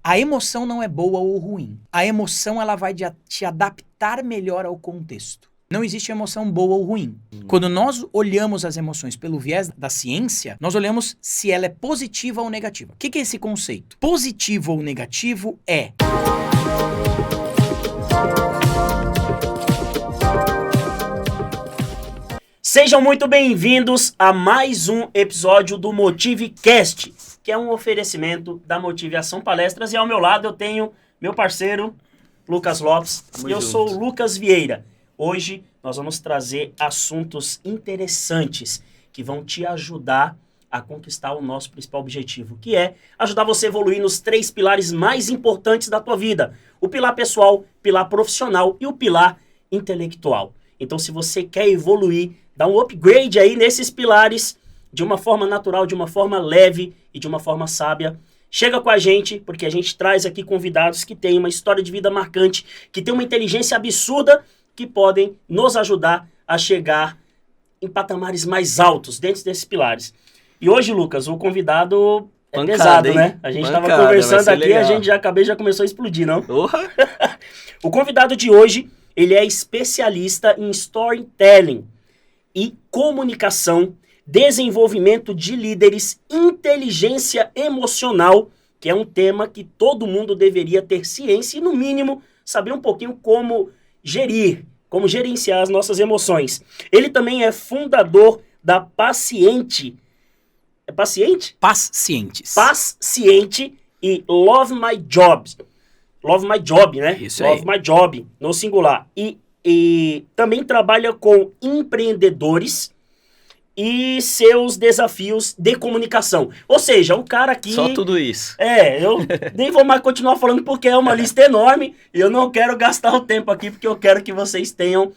A emoção não é boa ou ruim. A emoção ela vai te adaptar melhor ao contexto. Não existe emoção boa ou ruim. Quando nós olhamos as emoções pelo viés da ciência, nós olhamos se ela é positiva ou negativa. O que é esse conceito? Positivo ou negativo é... Sejam muito bem-vindos a mais um episódio do MotiveCast, que é um oferecimento da Motivação Palestras. E ao meu lado eu tenho meu parceiro, Lucas Lopes, e eu sou o Lucas Vieira. Hoje nós vamos trazer assuntos interessantes que vão te ajudar a conquistar o nosso principal objetivo, que é ajudar você a evoluir nos 3 pilares mais importantes da tua vida. O pilar pessoal, o pilar profissional e o pilar intelectual. Então, se você quer evoluir, dá um upgrade aí nesses pilares de uma forma natural, de uma forma leve e de uma forma sábia. Chega com a gente, porque a gente traz aqui convidados que têm uma história de vida marcante, que têm uma inteligência absurda, que podem nos ajudar a chegar em patamares mais altos dentro desses pilares. E hoje, Lucas, o convidado é Pancada, pesado, hein? né? A gente estava Pancada, conversando aqui, legal. a gente já começou a explodir, não? Porra! O convidado de hoje, ele é especialista em storytelling e comunicação, desenvolvimento de líderes, inteligência emocional, que é um tema que todo mundo deveria ter ciência e, no mínimo, saber um pouquinho como gerir, como gerenciar as nossas emoções. Ele também é fundador da Paciente. É Paciente? Pacientes. Paciente e Love My Job. Love My Job, né? Isso aí. Love My Job, no singular. E também trabalha com empreendedores e seus desafios de comunicação. Ou seja, um cara que... Só tudo isso. Eu nem vou mais continuar falando porque é uma lista enorme e eu não quero gastar o tempo aqui porque eu quero que vocês tenham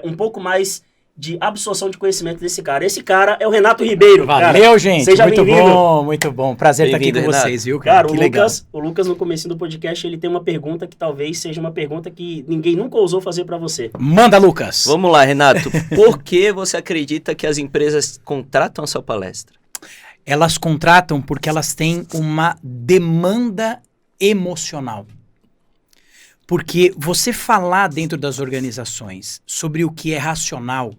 um pouco mais de absorção de conhecimento desse cara. Esse cara é o Renato Ribeiro. Valeu, cara. gente. Seja muito bem-vindo. bom, muito bom. Prazer estar aqui com Bem-vindo, vocês, viu, Cara, cara? Que legal. o Lucas no comecinho do podcast, ele tem uma pergunta que talvez seja uma pergunta que ninguém nunca ousou fazer pra você. Manda, Lucas. Vamos lá, Renato. Por que você acredita que as empresas contratam a sua palestra? Elas contratam porque elas têm uma demanda emocional. Porque você falar dentro das organizações sobre o que é racional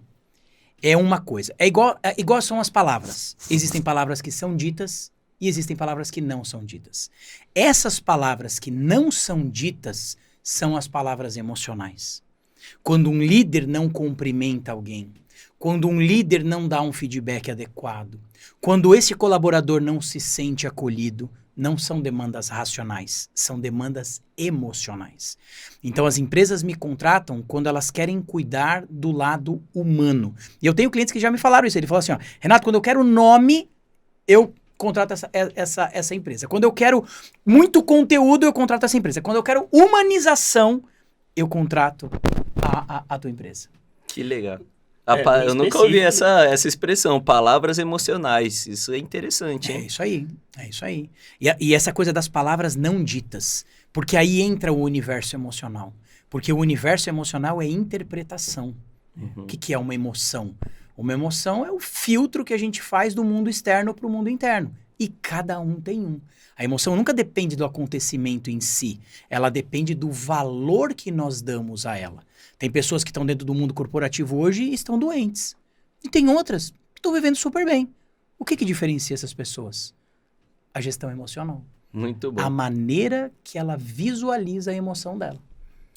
é uma coisa. É igual são as palavras. Existem palavras que são ditas e existem palavras que não são ditas. Essas palavras que não são ditas são as palavras emocionais. Quando um líder não cumprimenta alguém, quando um líder não dá um feedback adequado, quando esse colaborador não se sente acolhido, não são demandas racionais, são demandas emocionais. Então as empresas me contratam quando elas querem cuidar do lado humano. E eu tenho clientes que já me falaram isso. Ele falou assim, ó, Renato, quando eu quero nome, eu contrato essa empresa. Quando eu quero muito conteúdo, eu contrato essa empresa. Quando eu quero humanização, eu contrato a tua empresa. Que legal. Bem Eu nunca ouvi essa expressão, palavras emocionais. Isso é interessante, É hein? isso aí, é isso aí. E essa coisa das palavras não ditas, porque aí entra o universo emocional. Porque o universo emocional é interpretação. O que é uma emoção? Uma emoção é o filtro que a gente faz do mundo externo para o mundo interno. E cada um tem um. A emoção nunca depende do acontecimento em si. Ela depende do valor que nós damos a ela. Tem pessoas que estão dentro do mundo corporativo hoje e estão doentes. E tem outras que estão vivendo super bem. O que diferencia essas pessoas? A gestão emocional. Muito bom. A maneira que ela visualiza a emoção dela.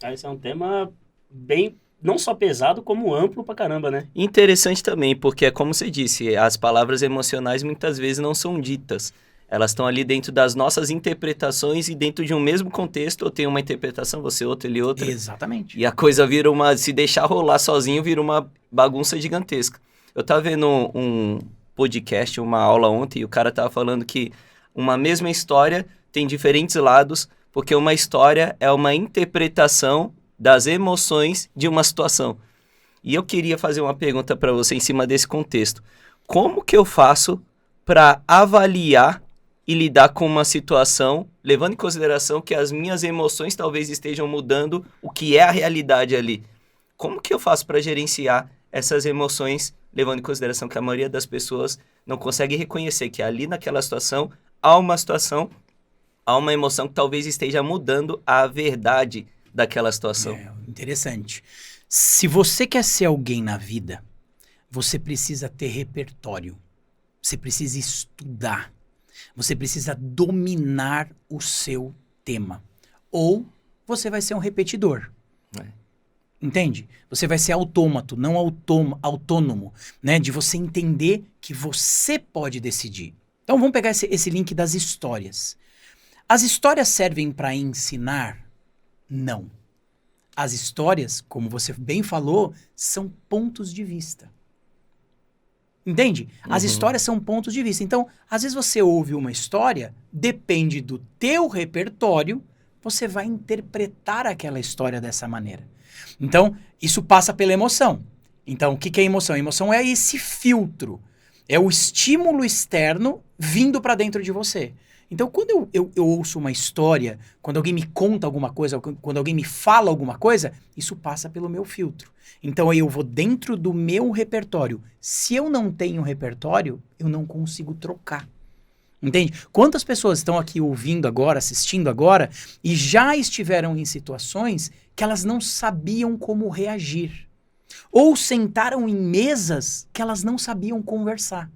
Esse é um tema bem, não só pesado, como amplo pra caramba, né? Interessante também, porque é como você disse, as palavras emocionais muitas vezes não são ditas. Elas estão ali dentro das nossas interpretações e dentro de um mesmo contexto, eu tenho uma interpretação, você outra, ele outra. Exatamente. E a coisa vira se deixar rolar sozinho, vira uma bagunça gigantesca. Eu tava vendo um podcast, uma aula ontem, e o cara tava falando que uma mesma história tem diferentes lados, porque uma história é uma interpretação das emoções de uma situação. E eu queria fazer uma pergunta para você em cima desse contexto. Como que eu faço para avaliar e lidar com uma situação, levando em consideração que as minhas emoções talvez estejam mudando o que é a realidade ali? Como que eu faço para gerenciar essas emoções, levando em consideração que a maioria das pessoas não consegue reconhecer que ali naquela situação há uma situação há uma emoção que talvez esteja mudando a verdade daquela situação. Interessante. Se você quer ser alguém na vida, você precisa ter repertório. Você precisa estudar. Você precisa dominar o seu tema. Ou você vai ser um repetidor. Entende? Você vai ser autômato, não autônomo, né? De você entender que você pode decidir. Então vamos pegar esse link das histórias. As histórias servem para ensinar? Não. As histórias, como você bem falou, são pontos de vista. Entende? As histórias são pontos de vista. Então, às vezes você ouve uma história, depende do teu repertório, você vai interpretar aquela história dessa maneira. Então, isso passa pela emoção. Então, o que é emoção? A emoção é esse filtro. É o estímulo externo vindo para dentro de você. Então, quando eu ouço uma história, quando alguém me conta alguma coisa, quando alguém me fala alguma coisa, isso passa pelo meu filtro. Então, eu vou dentro do meu repertório. Se eu não tenho repertório, eu não consigo trocar. Entende? Quantas pessoas estão aqui ouvindo agora, assistindo agora, e já estiveram em situações que elas não sabiam como reagir. Ou sentaram em mesas que elas não sabiam conversar.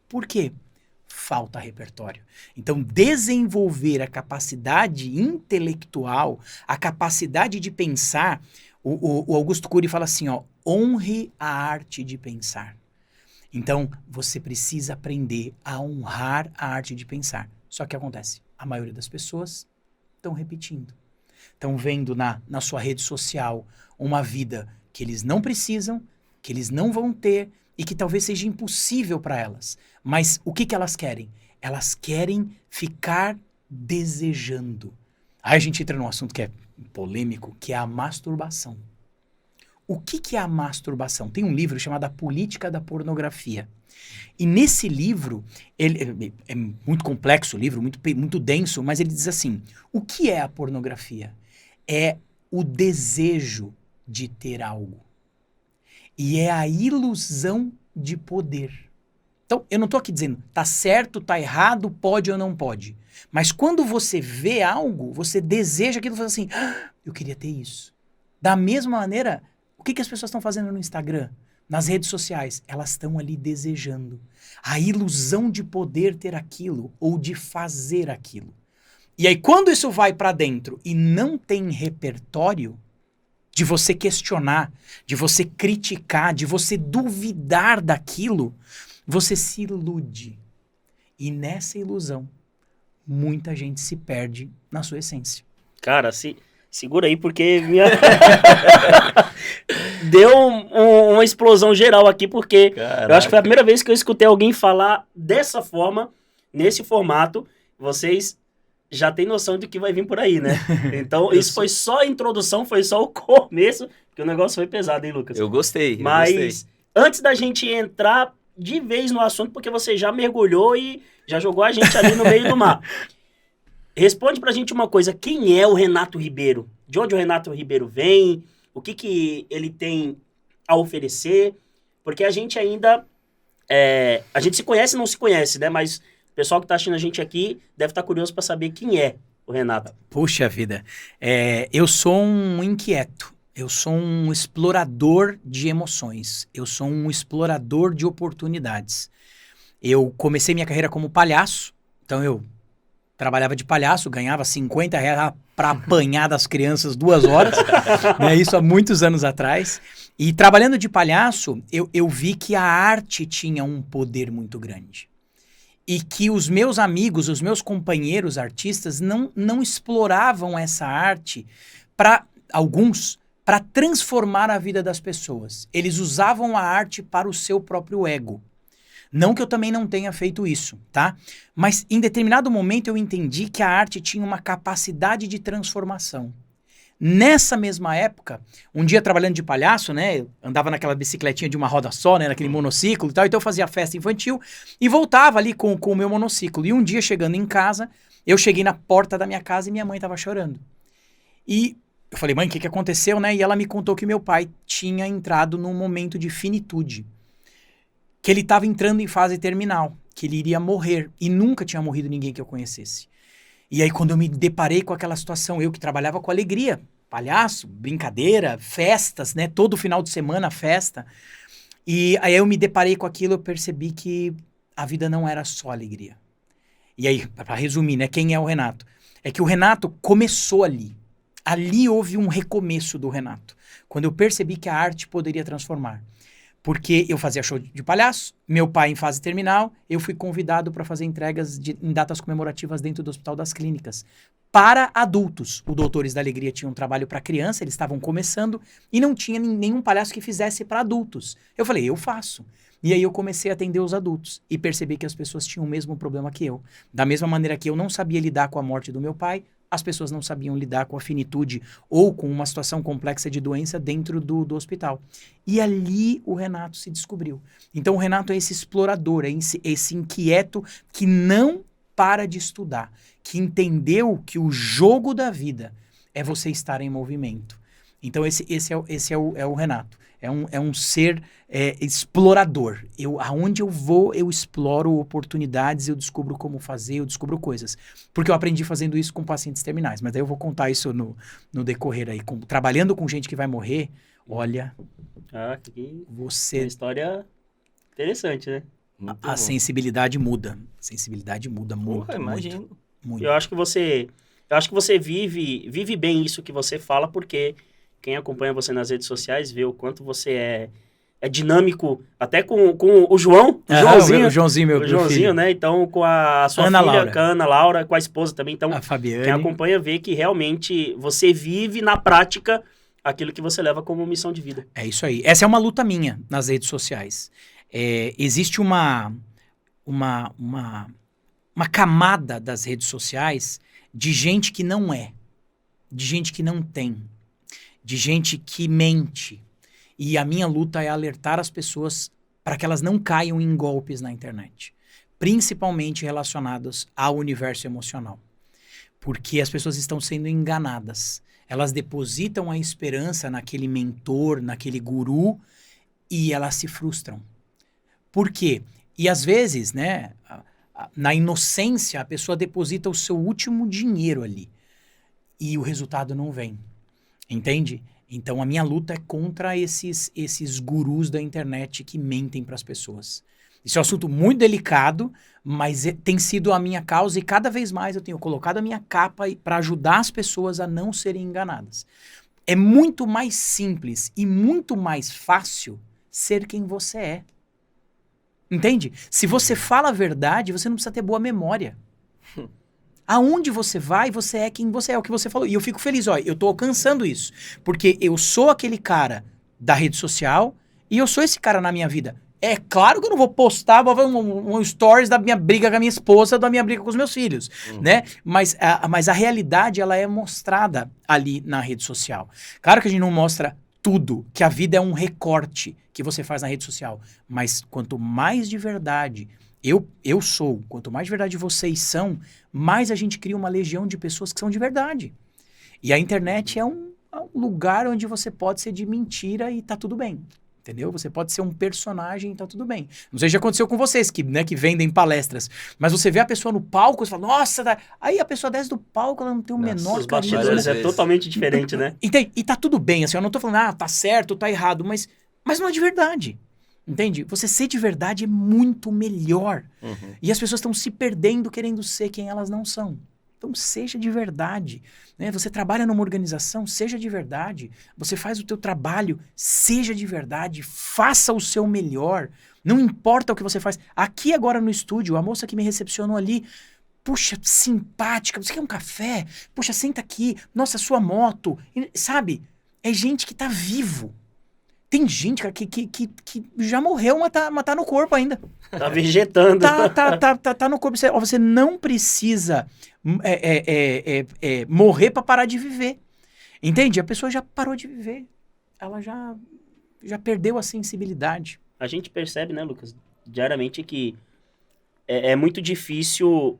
Por quê? Falta repertório. Então, desenvolver a capacidade intelectual, a capacidade de pensar, o Augusto Cury fala assim, ó, honre a arte de pensar. Então, você precisa aprender a honrar a arte de pensar. Só que acontece, a maioria das pessoas estão repetindo. Estão vendo na sua rede social uma vida que eles não precisam, que eles não vão ter e que talvez seja impossível para elas. Mas o que elas querem? Elas querem ficar desejando. Aí a gente entra num assunto que é polêmico, que é a masturbação. O que é a masturbação? Tem um livro chamado A Política da Pornografia. E nesse livro, ele é muito complexo o livro, muito denso, mas ele diz assim, o que é a pornografia? É o desejo de ter algo. E é a ilusão de poder. Então, eu não estou aqui dizendo, tá certo, tá errado, pode ou não pode. Mas quando você vê algo, você deseja aquilo e fala assim, eu queria ter isso. Da mesma maneira, o que as pessoas estão fazendo no Instagram, nas redes sociais? Elas estão ali desejando. A ilusão de poder ter aquilo ou de fazer aquilo. E aí, quando isso vai para dentro e não tem repertório, de você questionar, de você criticar, de você duvidar daquilo, você se ilude. E nessa ilusão, muita gente se perde na sua essência. Cara, segura aí, porque deu uma explosão geral aqui, porque eu acho que foi a primeira vez que eu escutei alguém falar dessa forma, nesse formato. Vocês já tem noção de que vai vir por aí, né? Então, isso foi só a introdução, foi só o começo, porque o negócio foi pesado, hein, Lucas? Eu gostei. Mas, antes da gente entrar de vez no assunto, porque você já mergulhou e já jogou a gente ali no meio do mar. Responde pra gente uma coisa, quem é o Renato Ribeiro? De onde o Renato Ribeiro vem? O que ele tem a oferecer? Porque a gente ainda... a gente se conhece e não se conhece, né? Mas... o pessoal que está assistindo a gente aqui deve estar curioso para saber quem é o Renato. Puxa vida, eu sou um inquieto, eu sou um explorador de emoções, eu sou um explorador de oportunidades. Eu comecei minha carreira como palhaço, então eu trabalhava de palhaço, ganhava R$50 para apanhar das crianças 2 horas, né, isso há muitos anos atrás. E trabalhando de palhaço, eu vi que a arte tinha um poder muito grande. E que os meus amigos, os meus companheiros artistas não exploravam essa arte para alguns, para transformar a vida das pessoas. Eles usavam a arte para o seu próprio ego. Não que eu também não tenha feito isso, tá? Mas em determinado momento eu entendi que a arte tinha uma capacidade de transformação. Nessa mesma época, um dia trabalhando de palhaço, né, eu andava naquela bicicletinha de uma roda só, né, naquele monociclo e tal, então eu fazia festa infantil e voltava ali com o meu monociclo. E um dia, chegando em casa, eu cheguei na porta da minha casa e minha mãe estava chorando. E eu falei, mãe, o que aconteceu, né? E ela me contou que meu pai tinha entrado num momento de finitude, que ele estava entrando em fase terminal, que ele iria morrer, e nunca tinha morrido ninguém que eu conhecesse. E aí, quando eu me deparei com aquela situação, eu que trabalhava com alegria, palhaço, brincadeira, festas, né? Todo final de semana, festa. E aí eu me deparei com aquilo, eu percebi que a vida não era só alegria. E aí, para resumir, né? Quem é o Renato? É que o Renato começou ali. Ali houve um recomeço do Renato. Quando eu percebi que a arte poderia transformar. Porque eu fazia show de palhaço, meu pai em fase terminal, eu fui convidado para fazer entregas em datas comemorativas dentro do Hospital das Clínicas. Para adultos. O Doutores da Alegria tinha um trabalho para criança, eles estavam começando, e não tinha nenhum palhaço que fizesse para adultos. Eu falei, eu faço. E aí eu comecei a atender os adultos e percebi que as pessoas tinham o mesmo problema que eu. Da mesma maneira que eu não sabia lidar com a morte do meu pai, as pessoas não sabiam lidar com a finitude ou com uma situação complexa de doença dentro do hospital. E ali o Renato se descobriu. Então o Renato é esse explorador, é esse inquieto que não para de estudar, que entendeu que o jogo da vida é você estar em movimento. Então esse é o Renato. É um ser explorador. Aonde eu vou, eu exploro oportunidades, eu descubro como fazer, eu descubro coisas. Porque eu aprendi fazendo isso com pacientes terminais. Mas daí eu vou contar isso no decorrer aí. Trabalhando com gente que vai morrer, olha... que você... uma história interessante, né? A sensibilidade muda. A sensibilidade muda muito, Porra, imagino. muito. Eu acho que você vive bem isso que você fala, porque quem acompanha você nas redes sociais vê o quanto você é dinâmico, até com o João, o Joãozinho, meu Joãozinho, filho. né? Então, com a sua Ana filha, Laura. com a Ana Laura, com a esposa também. Então, A Fabiane. quem acompanha vê que realmente você vive na prática aquilo que você leva como missão de vida. É isso aí. Essa é uma luta minha nas redes sociais. Existe uma camada das redes sociais de gente que não é, de gente que não tem, de gente que mente. E a minha luta é alertar as pessoas para que elas não caiam em golpes na internet, principalmente relacionados ao universo emocional. Porque as pessoas estão sendo enganadas. Elas depositam a esperança naquele mentor, naquele guru, e elas se frustram. Por quê? E às vezes, né, na inocência, a pessoa deposita o seu último dinheiro ali. E o resultado não vem. Entende? Então a minha luta é contra esses gurus da internet que mentem para as pessoas. Isso é um assunto muito delicado, mas tem sido a minha causa e cada vez mais eu tenho colocado a minha capa para ajudar as pessoas a não serem enganadas. É muito mais simples e muito mais fácil ser quem você é. Entende? Se você fala a verdade, você não precisa ter boa memória. Aonde você vai, você é quem você é, o que você falou. E eu fico feliz, ó, eu tô alcançando isso. Porque eu sou aquele cara da rede social e eu sou esse cara na minha vida. É claro que eu não vou postar um stories da minha briga com a minha esposa, da minha briga com os meus filhos, né? Mas a realidade, ela é mostrada ali na rede social. Claro que a gente não mostra tudo, que a vida é um recorte que você faz na rede social. Mas quanto mais de verdade eu sou, quanto mais de verdade vocês são, mais a gente cria uma legião de pessoas que são de verdade. E a internet é um lugar onde você pode ser de mentira e tá tudo bem. Entendeu? Você pode ser um personagem e tá tudo bem. Não sei se já aconteceu com vocês, que vendem palestras. Mas você vê a pessoa no palco, você fala, nossa, aí a pessoa desce do palco, ela não tem o menor Os carinho. bastidores é totalmente diferente, né? Entende? E tá tudo bem, assim, eu não tô falando, tá certo, tá errado, mas não é de verdade. Entende? Você ser de verdade é muito melhor. E as pessoas estão se perdendo querendo ser quem elas não são. Então, seja de verdade. Né? Você trabalha numa organização, seja de verdade. Você faz o teu trabalho, seja de verdade. Faça o seu melhor. Não importa o que você faz. Aqui agora no estúdio, a moça que me recepcionou ali, puxa, simpática. Você quer um café? Puxa, senta aqui. Nossa, sua moto. Sabe? É gente que tá vivo. Tem gente, cara, que já morreu, mas tá no corpo ainda. Tá vegetando. Tá no corpo. Você não precisa morrer pra parar de viver. Entende? A pessoa já parou de viver. Ela já perdeu a sensibilidade. A gente percebe, né, Lucas, diariamente que é muito difícil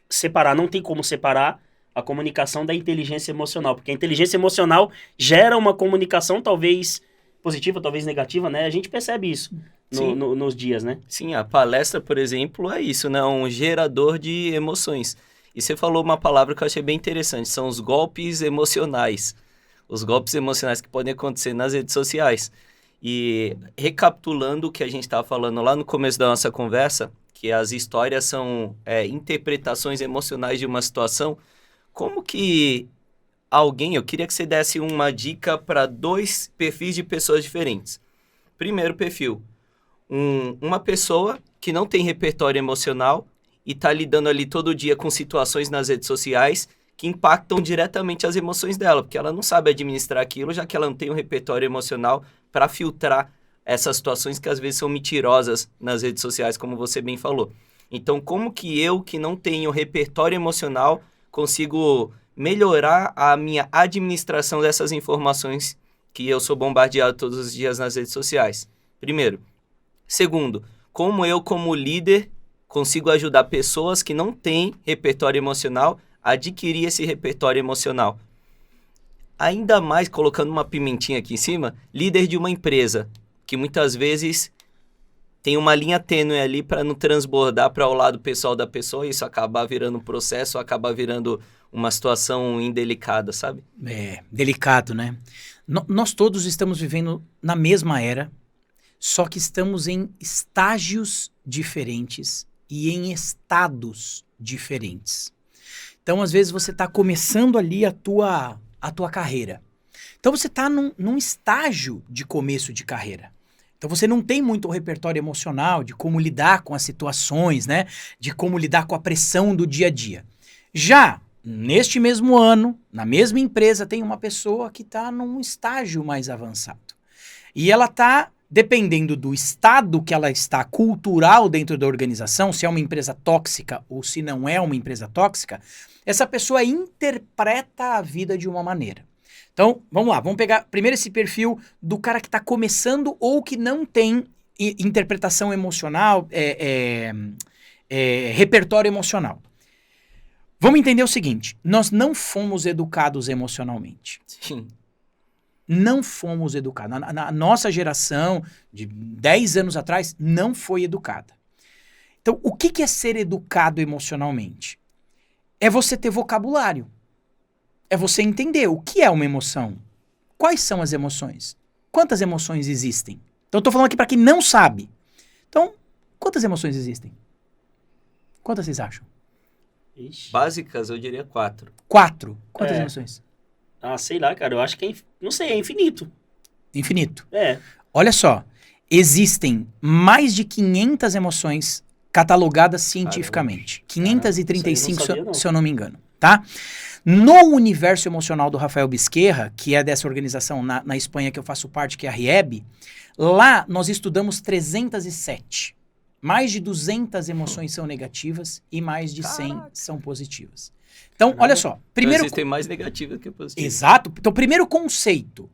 separar, não tem como separar a comunicação da inteligência emocional, porque a inteligência emocional gera uma comunicação talvez positiva, talvez negativa, né? A gente percebe isso nos dias, né? Sim, a palestra, por exemplo, é isso, né? Um gerador de emoções. E você falou uma palavra que eu achei bem interessante, são os golpes emocionais. Os golpes emocionais que podem acontecer nas redes sociais. E recapitulando o que a gente estava falando lá no começo da nossa conversa, que as histórias são interpretações emocionais de uma situação, como que eu queria que você desse uma dica para 2 perfis de pessoas diferentes. Primeiro perfil, uma pessoa que não tem repertório emocional e está lidando ali todo dia com situações nas redes sociais que impactam diretamente as emoções dela, porque ela não sabe administrar aquilo, já que ela não tem um repertório emocional para filtrar essas situações que às vezes são mentirosas nas redes sociais, como você bem falou. Então, como que eu, que não tenho repertório emocional, consigo melhorar a minha administração dessas informações que eu sou bombardeado todos os dias nas redes sociais? Primeiro. Segundo, como eu, como líder, consigo ajudar pessoas que não têm repertório emocional a adquirir esse repertório emocional? Ainda mais, colocando uma pimentinha aqui em cima, líder de uma empresa, que muitas vezes tem uma linha tênue ali para não transbordar para o lado pessoal da pessoa e isso acabar virando um processo, acabar virando uma situação indelicada, sabe? Delicado, né? Nós todos estamos vivendo na mesma era, só que estamos em estágios diferentes e em estados diferentes. Então, às vezes, você está começando ali a tua carreira. Então, você está num estágio de começo de carreira. Então, você não tem muito repertório emocional de como lidar com as situações, né? De como lidar com a pressão do dia a dia. Já neste mesmo ano, na mesma empresa, tem uma pessoa que está num estágio mais avançado. E ela está, dependendo do estado que ela está cultural dentro da organização, se é uma empresa tóxica ou se não é uma empresa tóxica, essa pessoa interpreta a vida de uma maneira. Então, vamos lá, vamos pegar primeiro esse perfil do cara que está começando ou que não tem interpretação emocional, repertório emocional. Vamos entender o seguinte, nós não fomos educados emocionalmente. Sim. Não fomos educados. A nossa geração, de 10 anos atrás, não foi educada. Então, o que é ser educado emocionalmente? É você ter vocabulário. É você entender o que é uma emoção. Quais são as emoções? Quantas emoções existem? Então, eu estou falando aqui para quem não sabe. Então, quantas emoções existem? Quantas vocês acham? Ixi. Básicas, eu diria 4. 4. Quantas emoções? Ah, sei lá, cara. Eu acho que não sei, é infinito. Infinito. É. Olha só, existem mais de 500 emoções catalogadas cientificamente. 535, isso aí eu não sabia, não. se eu não me engano, tá? No universo emocional do Rafael Bisquerra, que é dessa organização na Espanha que eu faço parte, que é a RIEB, lá nós estudamos 307. Mais de 200 emoções são negativas e mais de 100 são positivas. Então, olha só. Primeiro, então, existem mais negativas que positivas. Exato. Então, primeiro conceito.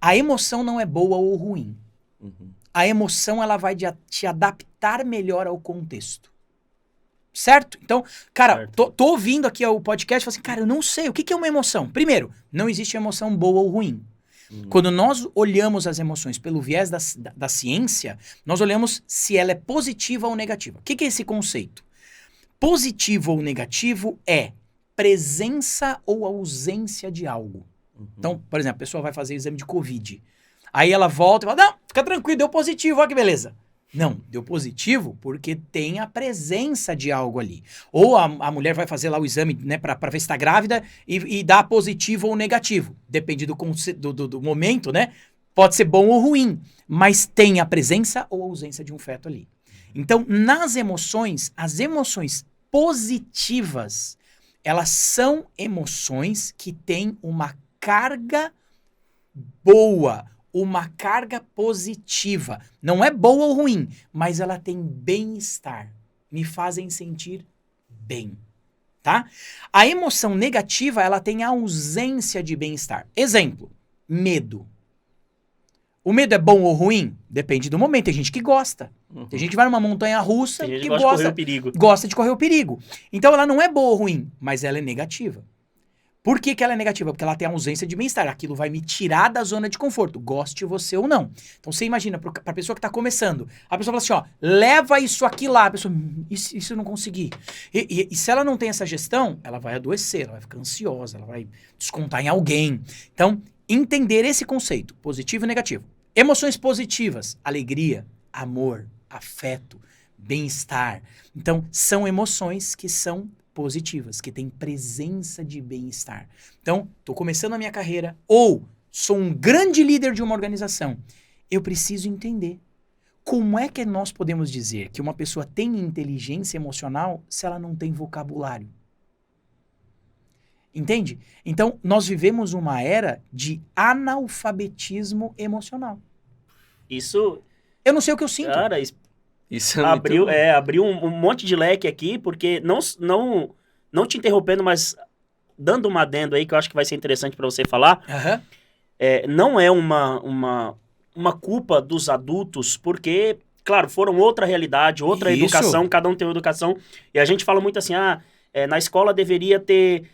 A emoção não é boa ou ruim. Uhum. A emoção, ela vai te adaptar melhor ao contexto. Certo? Então, cara, tô ouvindo aqui o podcast e falo assim, cara, eu não sei, o que é uma emoção? Primeiro, não existe emoção boa ou ruim. Quando nós olhamos as emoções pelo viés da ciência, nós olhamos se ela é positiva ou negativa. O que é esse conceito? Positivo ou negativo é presença ou ausência de algo. Então, por exemplo, a pessoa vai fazer exame de Covid. Aí ela volta e fala, não, fica tranquilo, deu positivo, olha que beleza. Não, deu positivo porque tem a presença de algo ali. Ou a mulher vai fazer lá o exame, né, pra ver se tá grávida e dá positivo ou negativo. Depende do momento, né? Pode ser bom ou ruim, mas tem a presença ou ausência de um feto ali. Então, nas emoções, as emoções positivas, elas são emoções que têm uma carga boa, uma carga positiva. Não é boa ou ruim, mas ela tem bem-estar. Me fazem sentir bem, tá? A emoção negativa, ela tem a ausência de bem-estar. Exemplo, medo. O medo é bom ou ruim? Depende do momento. Tem gente que gosta. Tem gente que vai numa montanha russa Tem gente que que gosta de correr o perigo. gosta de correr o perigo. Então ela não é boa ou ruim, mas ela é negativa. Por que que ela é negativa? Porque ela tem ausência de bem-estar. Aquilo vai me tirar da zona de conforto, goste você ou não. Então você imagina, pra pessoa que tá começando, a pessoa fala assim, ó, leva isso aqui lá. A pessoa, isso eu não consegui. E se ela não tem essa gestão, ela vai adoecer, ela vai ficar ansiosa, ela vai descontar em alguém. Então, entender esse conceito, positivo e negativo. Emoções positivas, alegria, amor, afeto, bem-estar. Então, são emoções que são positivas, que têm presença de bem-estar. Então, estou começando a minha carreira ou sou um grande líder de uma organização. Eu preciso entender como é que nós podemos dizer que uma pessoa tem inteligência emocional se ela não tem vocabulário. Entende? Então, nós vivemos uma era de analfabetismo emocional. Isso, Eu não sei o que eu sinto. cara, Isso é abriu muito... um monte de leque aqui, porque não te interrompendo, mas dando um adendo aí que eu acho que vai ser interessante para você falar, Aham. não é uma culpa dos adultos, porque, claro, foram outra realidade, outra Isso. educação, cada um tem uma educação, e a gente fala muito assim, na escola deveria ter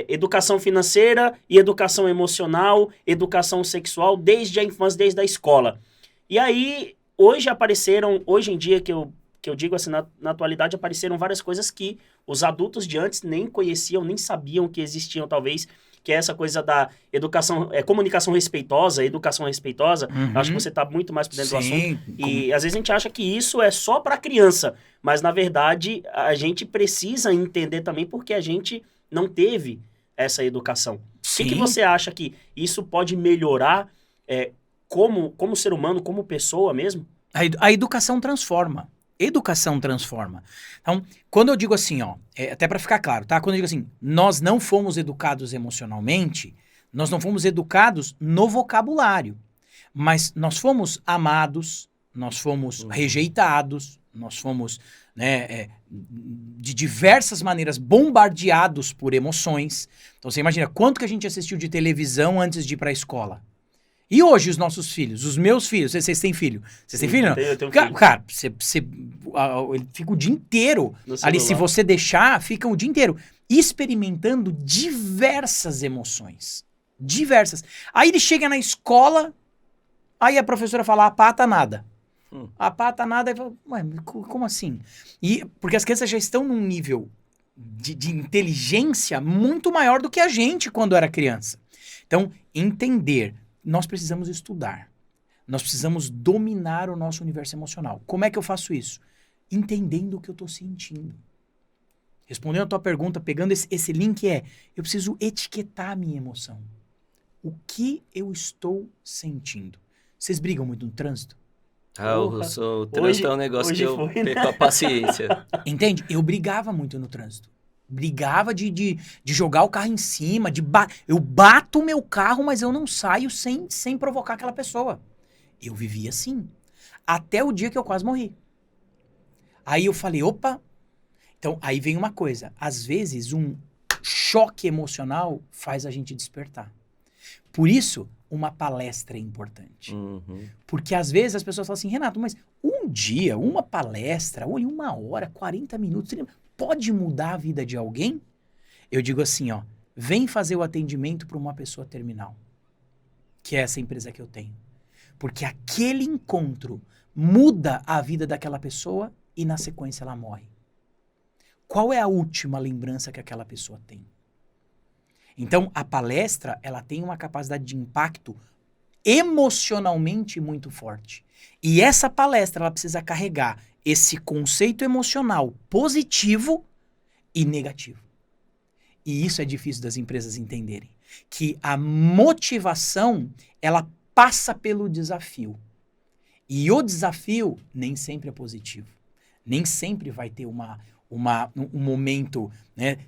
educação financeira e educação emocional, educação sexual, desde a infância, desde a escola. E aí, hoje em dia, que eu digo assim, na atualidade, apareceram várias coisas que os adultos de antes nem conheciam, nem sabiam que existiam, talvez, que é essa coisa da educação, comunicação respeitosa, educação respeitosa. Uhum. Acho que você está muito mais por dentro do assunto. Sim. E às vezes a gente acha que isso é só para criança, mas na verdade a gente precisa entender também porque a gente não teve essa educação. O que você acha que isso pode melhorar como ser humano, como pessoa mesmo? A educação transforma. Educação transforma. Então, quando eu digo assim, ó, até para ficar claro, tá? Quando eu digo assim, nós não fomos educados emocionalmente, nós não fomos educados no vocabulário, mas nós fomos amados, nós fomos rejeitados, nós fomos, né, de diversas maneiras bombardeados por emoções. Então, você imagina quanto que a gente assistiu de televisão antes de ir para a escola. E hoje os nossos filhos, os meus filhos, vocês têm filho? Vocês têm filho, não? Eu tenho filho. Cara, ele fica o dia inteiro ali, se você deixar, fica o dia inteiro experimentando diversas emoções. Diversas. Aí ele chega na escola, aí a professora fala, apata nada. Apata nada, e fala, ué, como assim? Porque as crianças já estão num nível de inteligência muito maior do que a gente quando era criança. Então, entender... Nós precisamos estudar. Nós precisamos dominar o nosso universo emocional. Como é que eu faço isso? Entendendo o que eu estou sentindo. Respondendo a tua pergunta, pegando esse link eu preciso etiquetar a minha emoção. O que eu estou sentindo? Vocês brigam muito no trânsito? O trânsito é um negócio que eu perco a paciência. Entende? Eu brigava muito no trânsito. Brigava de jogar o carro em cima, eu bato o meu carro, mas eu não saio sem provocar aquela pessoa. Eu vivia assim. Até o dia que eu quase morri. Aí eu falei, opa. Então, aí vem uma coisa. Às vezes, um choque emocional faz a gente despertar. Por isso, uma palestra é importante. Uhum. Porque às vezes as pessoas falam assim, Renato, mas um dia, uma palestra, ou em 1 hora, 40 minutos... pode mudar a vida de alguém? Eu digo assim, ó, vem fazer o atendimento para uma pessoa terminal, que é essa empresa que eu tenho. Porque aquele encontro muda a vida daquela pessoa e na sequência ela morre. Qual é a última lembrança que aquela pessoa tem? Então, a palestra, ela tem uma capacidade de impacto emocionalmente muito forte. E essa palestra, ela precisa carregar esse conceito emocional positivo e negativo. E isso é difícil das empresas entenderem. Que a motivação, ela passa pelo desafio. E o desafio nem sempre é positivo. Nem sempre vai ter um momento, né,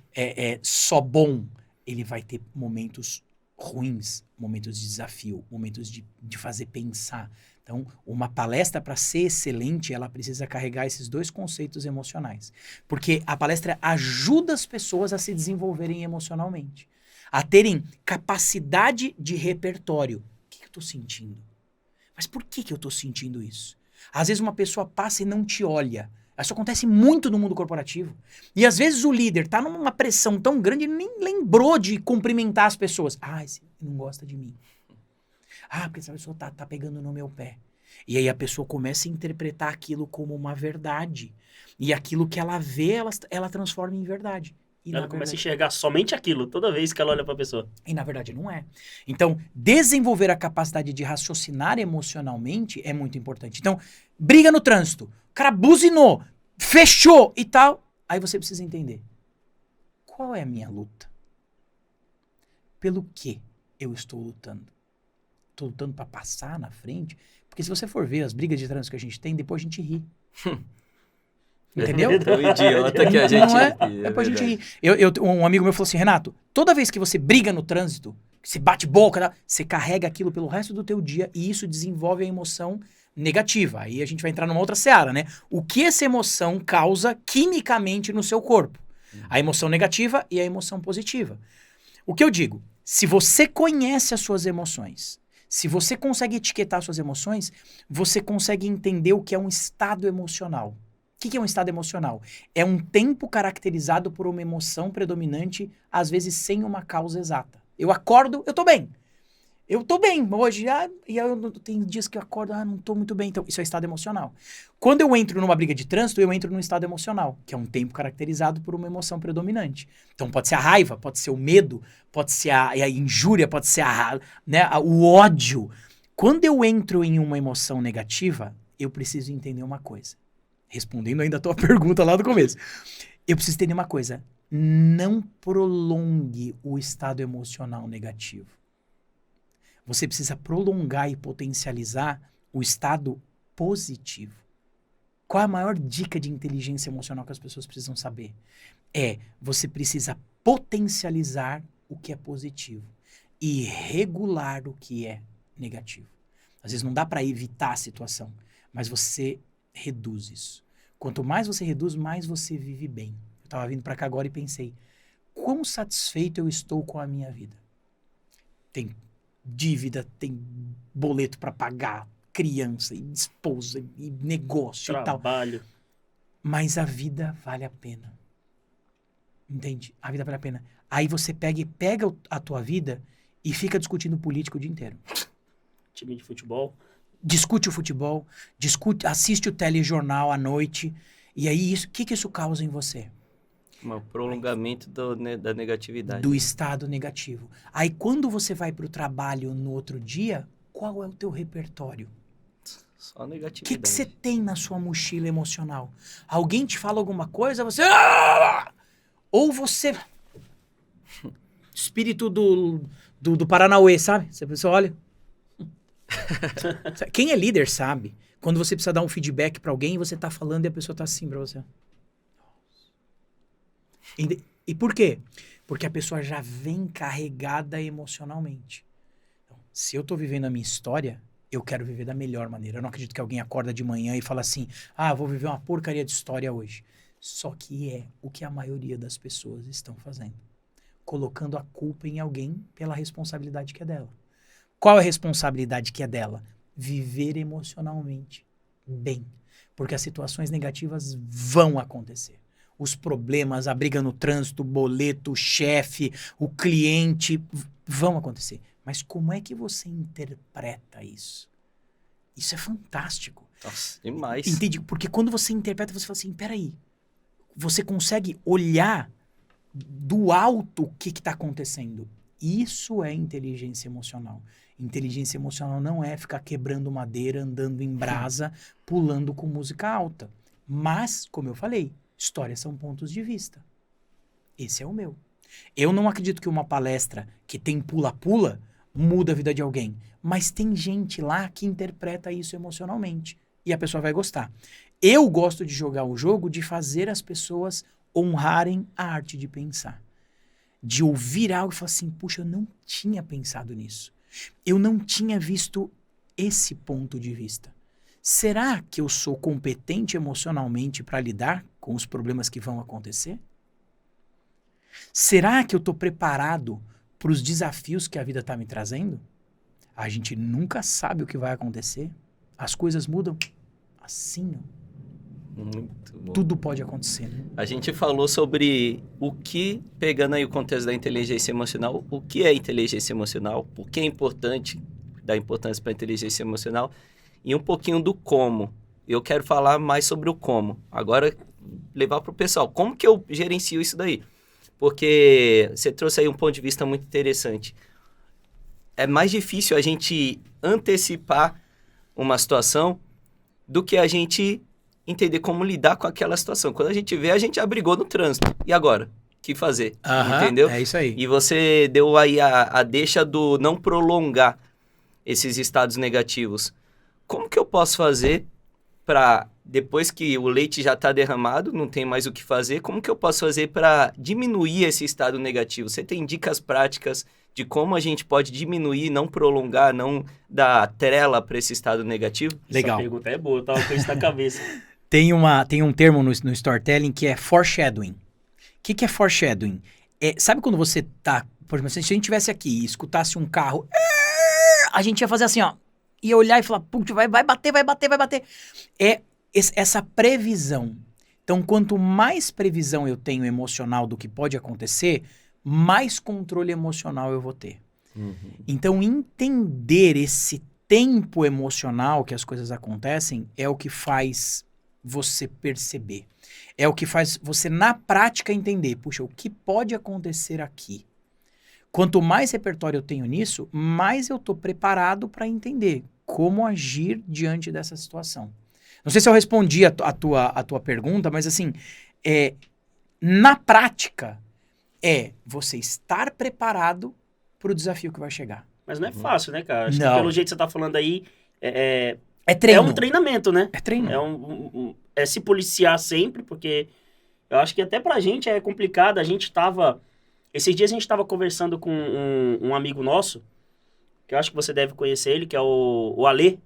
só bom. Ele vai ter momentos ruins, momentos de desafio, momentos de fazer pensar. Então, uma palestra, para ser excelente, ela precisa carregar esses dois conceitos emocionais. Porque a palestra ajuda as pessoas a se desenvolverem emocionalmente, a terem capacidade de repertório. O que eu estou sentindo? Mas por que eu estou sentindo isso? Às vezes uma pessoa passa e não te olha. Isso acontece muito no mundo corporativo. E às vezes o líder tá numa pressão tão grande, ele nem lembrou de cumprimentar as pessoas. Ah, esse não gosta de mim. Ah, porque essa pessoa tá pegando no meu pé. E aí a pessoa começa a interpretar aquilo como uma verdade. E aquilo que ela vê, ela transforma em verdade. E Ela começa a enxergar somente aquilo, toda vez que ela olha pra pessoa. E na verdade não é. Então, desenvolver a capacidade de raciocinar emocionalmente é muito importante. Então, briga no trânsito. O cara buzinou, fechou e tal. Aí você precisa entender. Qual é a minha luta? Pelo que eu estou lutando? Estou lutando para passar na frente? Porque se você for ver as brigas de trânsito que a gente tem, depois a gente ri. Entendeu? O idiota que a gente... Não é? Depois a gente ri. Um amigo meu falou assim, Renato, toda vez que você briga no trânsito, que você bate boca, você carrega aquilo pelo resto do teu dia e isso desenvolve a emoção negativa. Aí a gente vai entrar numa outra seara, né? O que essa emoção causa quimicamente no seu corpo? A emoção negativa e a emoção positiva. O que eu digo? Se você conhece as suas emoções, se você consegue etiquetar suas emoções, você consegue entender o que é um estado emocional. O que é um estado emocional? É um tempo caracterizado por uma emoção predominante, às vezes sem uma causa exata. Eu acordo, eu tô bem. Eu tô bem hoje. Tem dias que eu acordo, não tô muito bem. Então, isso é estado emocional. Quando eu entro numa briga de trânsito, eu entro num estado emocional, que é um tempo caracterizado por uma emoção predominante. Então, pode ser a raiva, pode ser o medo, pode ser a injúria, pode ser o ódio. Quando eu entro em uma emoção negativa, eu preciso entender uma coisa. Respondendo ainda a tua pergunta lá do começo. Eu preciso entender uma coisa. Não prolongue o estado emocional negativo. Você precisa prolongar e potencializar o estado positivo. Qual a maior dica de inteligência emocional que as pessoas precisam saber? Você precisa potencializar o que é positivo e regular o que é negativo. Às vezes não dá para evitar a situação, mas você reduz isso. Quanto mais você reduz, mais você vive bem. Eu estava vindo para cá agora e pensei, quão satisfeito eu estou com a minha vida? Tem dívida, tem boleto para pagar, criança, e esposa, e negócio trabalho. E tal. Mas a vida vale a pena. Entende? A vida vale a pena. Aí você pega a tua vida e fica discutindo política o dia inteiro. Time de futebol. Discute o futebol, assiste o telejornal à noite, e aí o que isso causa em você? Um prolongamento da negatividade. Do estado negativo. Aí quando você vai para o trabalho no outro dia, qual é o teu repertório? Só negatividade. O que você tem na sua mochila emocional? Alguém te fala alguma coisa, você... Ou você... Espírito do Paranauê, sabe? Você olha... Quem é líder sabe. Quando você precisa dar um feedback pra alguém, você tá falando e a pessoa tá assim pra você. E por quê? Porque a pessoa já vem carregada emocionalmente. Então, se eu tô vivendo a minha história, eu quero viver da melhor maneira. Eu não acredito que alguém acorda de manhã e fala assim, vou viver uma porcaria de história hoje. Só que é o que a maioria das pessoas estão fazendo. Colocando a culpa em alguém pela responsabilidade que é dela. Qual é a responsabilidade que é dela? Viver emocionalmente bem. Porque as situações negativas vão acontecer. Os problemas, a briga no trânsito, o boleto, o chefe, o cliente, vão acontecer. Mas como é que você interpreta isso? Isso é fantástico. Nossa, demais. Entende? Porque quando você interpreta, você fala assim, peraí. Você consegue olhar do alto o que está acontecendo. Isso é inteligência emocional. Inteligência emocional não é ficar quebrando madeira, andando em brasa, pulando com música alta. Mas, como eu falei, histórias são pontos de vista. Esse é o meu. Eu não acredito que uma palestra que tem pula-pula muda a vida de alguém. Mas tem gente lá que interpreta isso emocionalmente. E a pessoa vai gostar. Eu gosto de jogar o jogo de fazer as pessoas honrarem a arte de pensar. De ouvir algo e falar assim, puxa, eu não tinha pensado nisso. Eu não tinha visto esse ponto de vista. Será que eu sou competente emocionalmente para lidar com os problemas que vão acontecer? Será que eu estou preparado para os desafios que a vida está me trazendo? A gente nunca sabe o que vai acontecer. As coisas mudam assim, ó. Muito bom. Tudo pode acontecer. Né? A gente falou sobre o que, pegando aí o contexto da inteligência emocional, o que é inteligência emocional, por que é importante dar importância para a inteligência emocional e um pouquinho do como. Eu quero falar mais sobre o como. Agora, levar para o pessoal. Como que eu gerencio isso daí? Porque você trouxe aí um ponto de vista muito interessante. É mais difícil a gente antecipar uma situação do que a gente entender como lidar com aquela situação. Quando a gente vê, a gente já brigou no trânsito. E agora? O que fazer? Entendeu? É isso aí. E você deu aí a deixa do não prolongar esses estados negativos. Como que eu posso fazer para, depois que o leite já está derramado, não tem mais o que fazer, como que eu posso fazer para diminuir esse estado negativo? Você tem dicas práticas de como a gente pode diminuir, não prolongar, não dar trela para esse estado negativo? Legal. Essa pergunta é boa, eu tava com isso na cabeça. Tem um termo no storytelling que é foreshadowing. O que é foreshadowing? Sabe quando você tá... Por exemplo, se a gente estivesse aqui e escutasse um carro... A gente ia fazer assim, ó. Ia olhar e falar, putz, vai bater. É essa previsão. Então, quanto mais previsão eu tenho emocional do que pode acontecer, mais controle emocional eu vou ter. Então, entender esse tempo emocional que as coisas acontecem é o que faz você perceber. É o que faz você, na prática, entender. Puxa, o que pode acontecer aqui? Quanto mais repertório eu tenho nisso, mais eu estou preparado para entender como agir diante dessa situação. Não sei se eu respondi a tua pergunta, mas assim, na prática, você estar preparado para o desafio que vai chegar. Mas não é fácil, né, cara? Acho que Não. pelo jeito que você tá falando aí, É treino. é um treinamento, né? É treino. É se policiar sempre, porque eu acho que até pra gente é complicado. Esses dias a gente tava conversando com um amigo nosso, que eu acho que você deve conhecer ele, que é o Alê.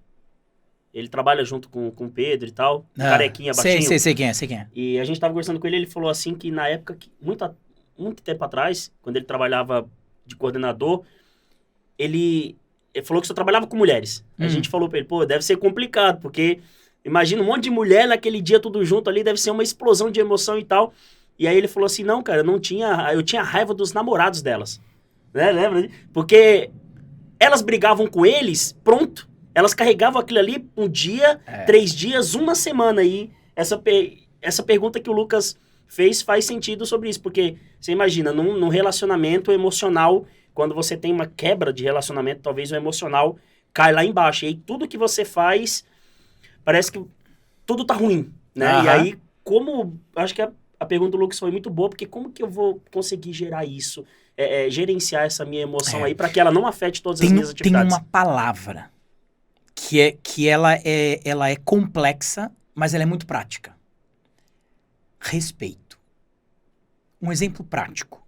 Ele trabalha junto com o Pedro e tal, carequinha, baixinho. Sei quem é. E a gente tava conversando com ele falou assim que na época, muito tempo atrás, quando ele trabalhava de coordenador, ele falou que só trabalhava com mulheres. A gente falou pra ele, pô, deve ser complicado, porque imagina um monte de mulher naquele dia tudo junto ali, deve ser uma explosão de emoção e tal. E aí ele falou assim, não, cara, eu tinha raiva dos namorados delas. Né? Lembra? Porque elas brigavam com eles, pronto. Elas carregavam aquilo ali um dia, 3 dias, uma semana. E essa pergunta que o Lucas fez faz sentido sobre isso. Porque você imagina, num relacionamento emocional, quando você tem uma quebra de relacionamento, talvez o emocional cai lá embaixo. E aí tudo que você faz, parece que tudo tá ruim, né? E aí, acho que a pergunta do Lucas foi muito boa, porque como que eu vou conseguir gerar isso? Gerenciar essa minha emoção aí, para que ela não afete todas as minhas atividades. Tem uma palavra que ela é complexa, mas ela é muito prática. Respeito. Um exemplo prático.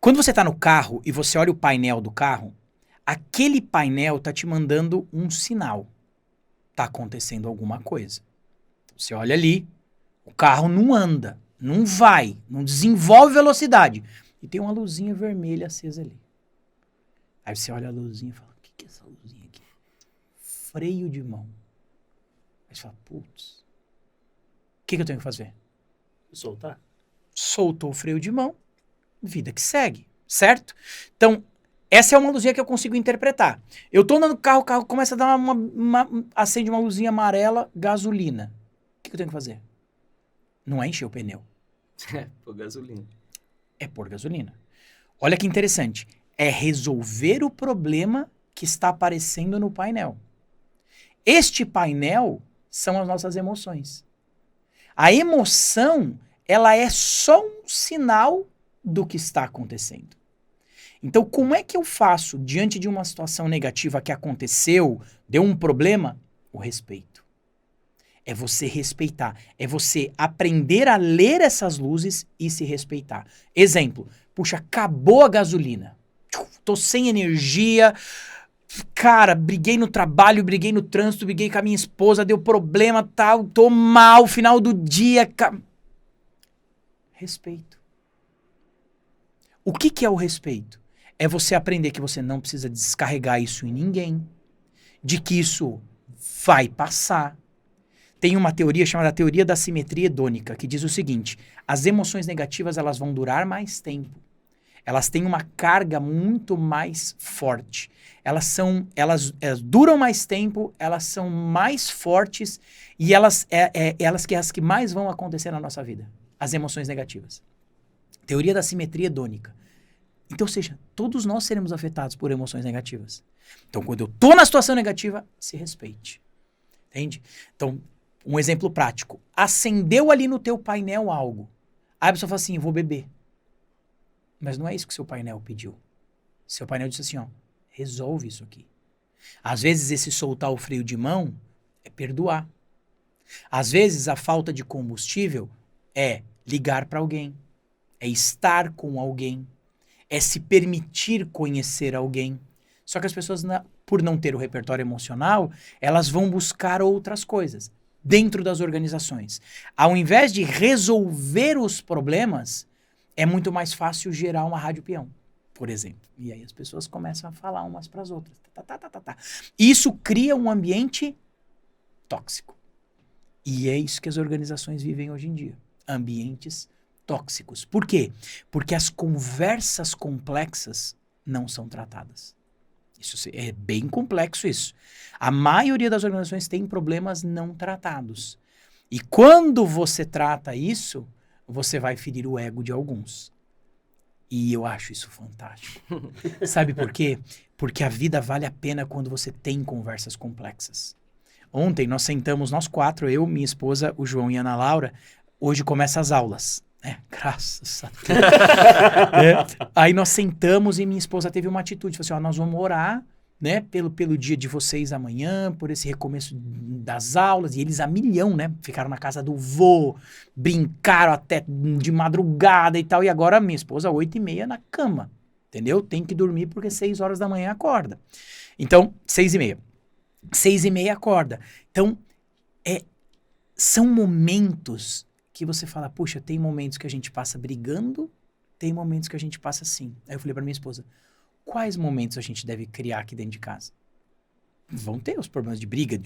Quando você está no carro e você olha o painel do carro, aquele painel está te mandando um sinal. Está acontecendo alguma coisa. Você olha ali, o carro não anda, não vai, não desenvolve velocidade. E tem uma luzinha vermelha acesa ali. Aí você olha a luzinha e fala, o que é essa luzinha aqui? Freio de mão. Aí você fala, putz, o que eu tenho que fazer? Soltar. Soltou o freio de mão, vida que segue, certo? Então, essa é uma luzinha que eu consigo interpretar. Eu tô andando no carro, o carro começa a dar acende uma luzinha amarela, gasolina. O que eu tenho que fazer? Não é encher o pneu. Pôr gasolina. É pôr gasolina. Olha que interessante. É resolver o problema que está aparecendo no painel. Este painel são as nossas emoções. A emoção, ela é só um sinal do que está acontecendo. Então, como é que eu faço diante de uma situação negativa que aconteceu, deu um problema? O respeito. É você respeitar. É você aprender a ler essas luzes e se respeitar. Exemplo. Puxa, acabou a gasolina. Tô sem energia. Cara, briguei no trabalho, briguei no trânsito, briguei com a minha esposa, deu problema, tal, tô mal, final do dia. Respeito. O que é o respeito? É você aprender que você não precisa descarregar isso em ninguém, de que isso vai passar. tem uma teoria chamada teoria da simetria hedônica, que diz o seguinte: as emoções negativas elas vão durar mais tempo. Elas têm uma carga muito mais forte. Elas duram mais tempo, elas são mais fortes e elas que as que mais vão acontecer na nossa vida. As emoções negativas. Teoria da simetria hedônica. Então, ou seja, todos nós seremos afetados por emoções negativas. Então, quando eu tô na situação negativa, se respeite. Entende? Então, um exemplo prático. Acendeu ali no teu painel algo. Aí a pessoa fala assim, vou beber. Mas não é isso que seu painel pediu. Seu painel disse assim, ó, resolve isso aqui. Às vezes esse soltar o freio de mão é perdoar. Às vezes a falta de combustível é ligar para alguém, é estar com alguém, é se permitir conhecer alguém. Só que as pessoas, por não ter o repertório emocional, elas vão buscar outras coisas dentro das organizações. Ao invés de resolver os problemas, é muito mais fácil gerar uma rádio peão, por exemplo. E aí as pessoas começam a falar umas para as outras. Isso cria um ambiente tóxico. E é isso que as organizações vivem hoje em dia. Ambientes tóxicos. Por quê? Porque as conversas complexas não são tratadas. Isso é bem complexo isso. A maioria das organizações tem problemas não tratados. E quando você trata isso, você vai ferir o ego de alguns. E eu acho isso fantástico. Sabe por quê? Porque a vida vale a pena quando você tem conversas complexas. Ontem nós sentamos, nós 4, eu, minha esposa, o João e a Ana Laura. Hoje começam as aulas. Graças a Deus. Aí nós sentamos e minha esposa teve uma atitude. Falou assim, ó, nós vamos orar, né, pelo dia de vocês amanhã, por esse recomeço das aulas, e eles a milhão, né, ficaram na casa do vô, brincaram até de madrugada e tal, e agora minha esposa 8h30 na cama, entendeu? Tem que dormir porque 6 horas da manhã acorda. Então, 6h30. 6h30 acorda. Então, são momentos que você fala, puxa, tem momentos que a gente passa brigando, tem momentos que a gente passa assim. Aí eu falei pra minha esposa, quais momentos a gente deve criar aqui dentro de casa? Vão ter os problemas de briga,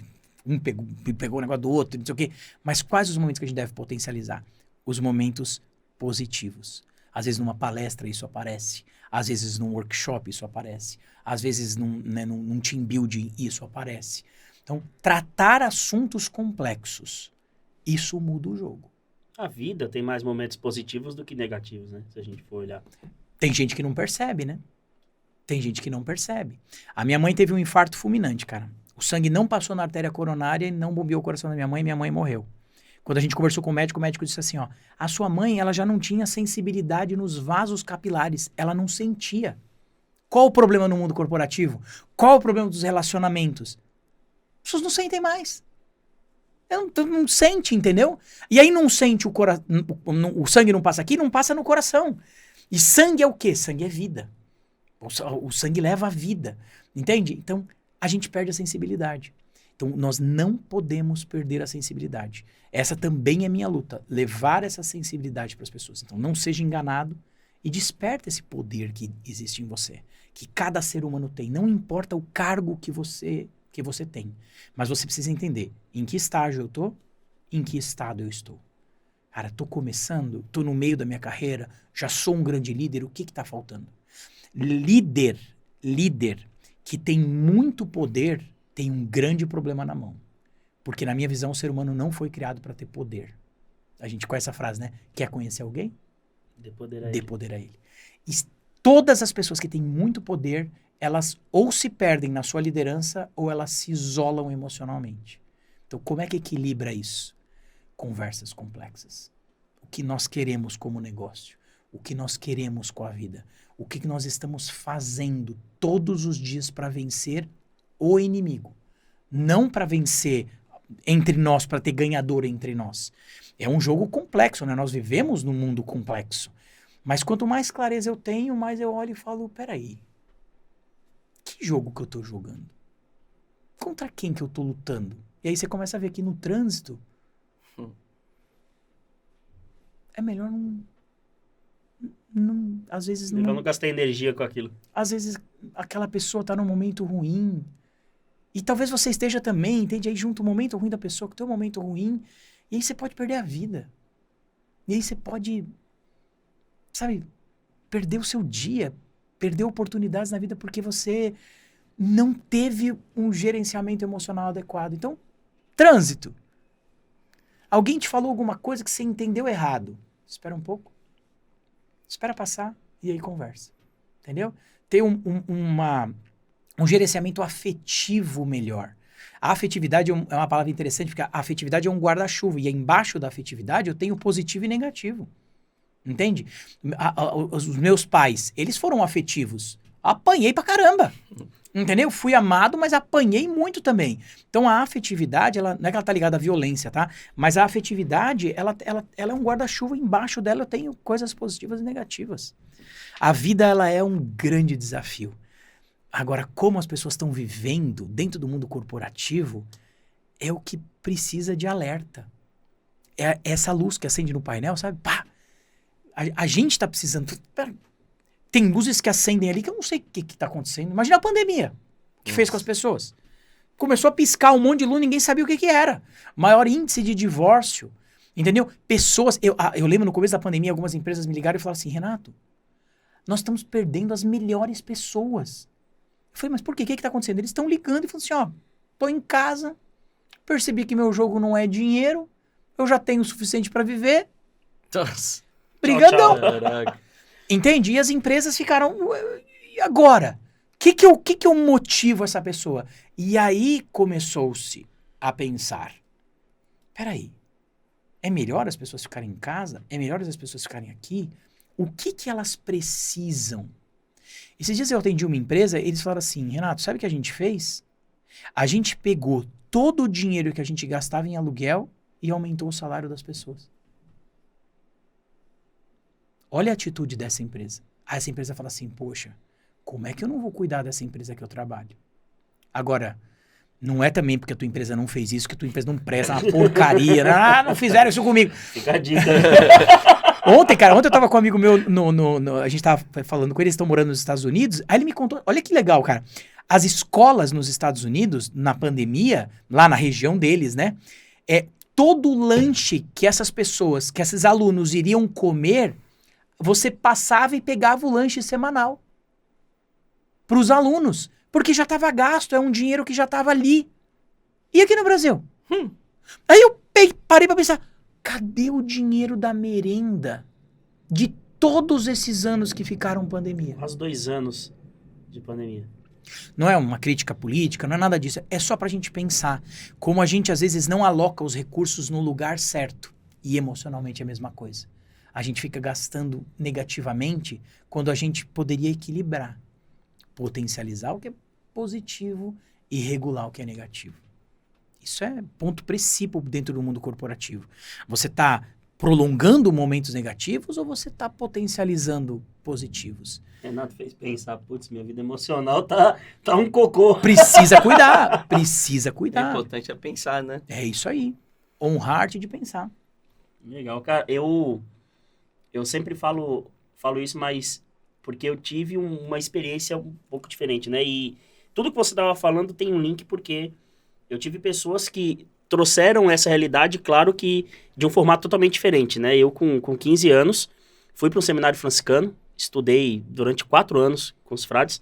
um pegou o negócio do outro, não sei o quê, mas quais os momentos que a gente deve potencializar? Os momentos positivos. Às vezes numa palestra isso aparece, às vezes num workshop isso aparece, às vezes num team building isso aparece. Então, tratar assuntos complexos, isso muda o jogo. A vida tem mais momentos positivos do que negativos, né? Se a gente for olhar. Tem gente que não percebe, né? Tem gente que não percebe. A minha mãe teve um infarto fulminante, cara. O sangue não passou na artéria coronária e não bombeou o coração da minha mãe morreu. Quando a gente conversou com o médico disse assim, ó, a sua mãe, ela já não tinha sensibilidade nos vasos capilares, ela não sentia. Qual o problema no mundo corporativo? Qual o problema dos relacionamentos? As pessoas não sentem mais. Não sente, entendeu? E aí não sente o sangue não passa aqui, não passa no coração. E sangue é o quê? Sangue é vida. O sangue leva a vida, entende? Então, a gente perde a sensibilidade. Então, nós não podemos perder a sensibilidade. Essa também é minha luta, levar essa sensibilidade para as pessoas. Então, não seja enganado e desperta esse poder que existe em você, que cada ser humano tem. Não importa o cargo que você tem, mas você precisa entender em que estágio eu tô, em que estado eu estou. Cara, tô começando, tô no meio da minha carreira, já sou um grande líder, o que tá faltando? Líder que tem muito poder tem um grande problema na mão. Porque na minha visão o ser humano não foi criado para ter poder. A gente conhece essa frase, né? Quer conhecer alguém? Dê poder a ele. E todas as pessoas que têm muito poder, elas ou se perdem na sua liderança ou elas se isolam emocionalmente. Então como é que equilibra isso? Conversas complexas. O que nós queremos como negócio? O que nós queremos com a vida? O que nós estamos fazendo todos os dias para vencer o inimigo? Não para vencer entre nós, para ter ganhador entre nós. É um jogo complexo, né? Nós vivemos num mundo complexo. Mas quanto mais clareza eu tenho, mais eu olho e falo, peraí, que jogo que eu tô jogando? Contra quem que eu tô lutando? E aí você começa a ver que no trânsito é melhor às vezes não gastar energia com aquilo. Às vezes aquela pessoa tá num momento ruim E talvez você esteja também, entende? Aí junto o momento ruim da pessoa com o teu momento ruim. E aí você pode perder a vida. E aí você pode, sabe, perder o seu dia, perder oportunidades na vida porque você não teve um gerenciamento emocional adequado. Então, trânsito. Alguém te falou alguma coisa que você entendeu errado. Espera um pouco. Espera passar e aí conversa. Entendeu? Ter um gerenciamento afetivo melhor. A afetividade é uma palavra interessante, porque a afetividade é um guarda-chuva. E embaixo da afetividade eu tenho positivo e negativo. Entende? Os meus pais, eles foram afetivos. Apanhei pra caramba. Entendeu? Fui amado, mas apanhei muito também. Então a afetividade, não é que ela tá ligada à violência, tá? Mas a afetividade, ela é um guarda-chuva. Embaixo dela eu tenho coisas positivas e negativas. A vida, ela é um grande desafio. Agora, como as pessoas estão vivendo dentro do mundo corporativo, é o que precisa de alerta. É essa luz que acende no painel, sabe? Pá! A gente está precisando... Tem luzes que acendem ali que eu não sei o que está acontecendo. Imagina a pandemia. O que fez com as pessoas? Começou a piscar um monte de luz, ninguém sabia o que era. Maior índice de divórcio. Entendeu? Pessoas... Eu lembro no começo da pandemia, algumas empresas me ligaram e falaram assim, Renato, nós estamos perdendo as melhores pessoas. Eu falei, mas por quê? O que está acontecendo? Eles estão ligando e falando assim, ó, tô em casa, percebi que meu jogo não é dinheiro, eu já tenho o suficiente para viver. Nossa. Brigadão. Caraca. Entende? E as empresas ficaram, e agora? O que eu motivo essa pessoa? E aí começou-se a pensar, peraí, é melhor as pessoas ficarem em casa? É melhor as pessoas ficarem aqui? O que elas precisam? Esses dias eu atendi uma empresa, eles falaram assim, Renato, sabe o que a gente fez? A gente pegou todo o dinheiro que a gente gastava em aluguel e aumentou o salário das pessoas. Olha a atitude dessa empresa. Aí essa empresa fala assim, poxa, como é que eu não vou cuidar dessa empresa que eu trabalho? Agora, não é também porque a tua empresa não fez isso que a tua empresa não presta, uma porcaria. Não fizeram isso comigo. Fica a dica. Ontem eu tava com um amigo meu, a gente tava falando com ele, eles estão morando nos Estados Unidos, aí ele me contou, olha que legal, cara. As escolas nos Estados Unidos, na pandemia, lá na região deles, né, todo o lanche que essas pessoas, que esses alunos iriam comer, você passava e pegava o lanche semanal para os alunos, porque já estava gasto, é um dinheiro que já estava ali. E aqui no Brasil? Aí eu parei para pensar, cadê o dinheiro da merenda de todos esses anos que ficaram pandemia? Quase 2 anos de pandemia. Não é uma crítica política, não é nada disso. É só pra gente pensar como a gente às vezes não aloca os recursos no lugar certo. E emocionalmente é a mesma coisa. A gente fica gastando negativamente quando a gente poderia equilibrar. Potencializar o que é positivo e regular o que é negativo. Isso é ponto princípio dentro do mundo corporativo. Você está prolongando momentos negativos ou você está potencializando positivos? Renato fez pensar, putz, minha vida emocional tá um cocô. Precisa cuidar, precisa cuidar. O importante é pensar, né? É isso aí. Honrar-te de pensar. Legal, cara. Eu sempre falo isso, mas porque eu tive uma experiência um pouco diferente, né? E tudo que você estava falando tem um link porque eu tive pessoas que trouxeram essa realidade, claro que de um formato totalmente diferente, né? Eu com 15 anos fui para um seminário franciscano, estudei durante 4 anos com os frades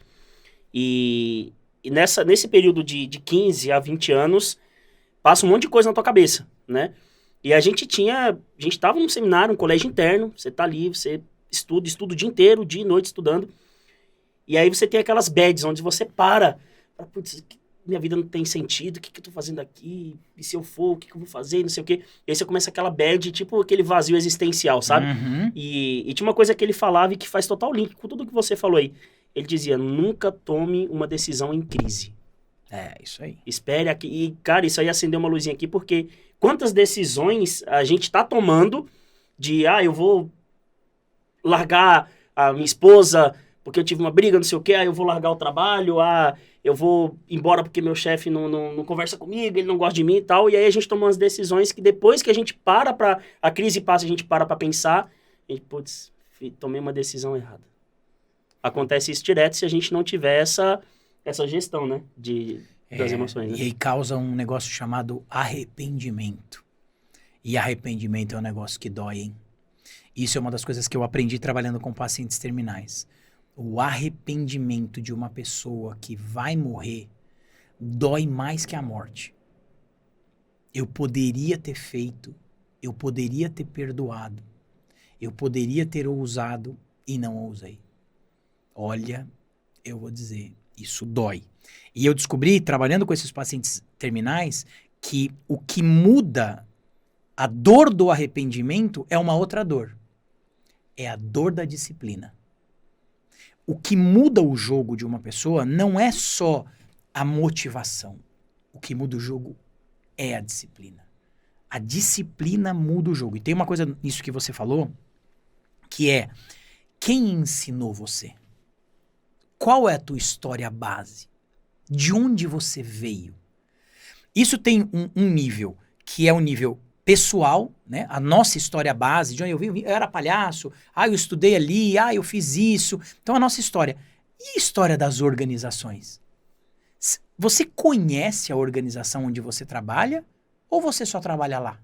e nesse período de 15 a 20 anos passa um monte de coisa na tua cabeça, né? E a gente estava num seminário, um colégio interno, você tá ali, você estuda o dia inteiro, dia e noite estudando. E aí você tem aquelas bads onde você para, putz, minha vida não tem sentido, o que eu tô fazendo aqui? E se eu for, o que eu vou fazer? Não sei o quê. E aí você começa aquela bad, tipo aquele vazio existencial, sabe? Uhum. E tinha uma coisa que ele falava e que faz total link com tudo que você falou aí. Ele dizia, nunca tome uma decisão em crise. É, isso aí. Espere aqui. E, cara, isso aí acendeu uma luzinha aqui, porque quantas decisões a gente tá tomando de, eu vou largar a minha esposa porque eu tive uma briga, não sei o quê, eu vou largar o trabalho, eu vou embora porque meu chefe não conversa comigo, ele não gosta de mim e tal, e aí a gente toma umas decisões que depois que a gente a crise passa, a gente para pensar, a gente, putz, tomei uma decisão errada. Acontece isso direto se a gente não tiver essa gestão, né? das emoções, né? E aí causa um negócio chamado arrependimento. E arrependimento é um negócio que dói, hein? Isso é uma das coisas que eu aprendi trabalhando com pacientes terminais. O arrependimento de uma pessoa que vai morrer dói mais que a morte. Eu poderia ter feito, eu poderia ter perdoado, eu poderia ter ousado e não ousei. Olha, eu vou dizer, isso dói. E eu descobri, trabalhando com esses pacientes terminais, que o que muda a dor do arrependimento é uma outra dor. É a dor da disciplina. O que muda o jogo de uma pessoa não é só a motivação. O que muda o jogo é a disciplina. A disciplina muda o jogo. E tem uma coisa nisso que você falou, que é, quem ensinou você? Qual é a tua história base? De onde você veio? Isso tem um nível, que é o nível pessoal, né? A nossa história base, de onde eu vim, eu era palhaço, eu estudei ali, eu fiz isso. Então a nossa história. E a história das organizações? Você conhece a organização onde você trabalha ou você só trabalha lá?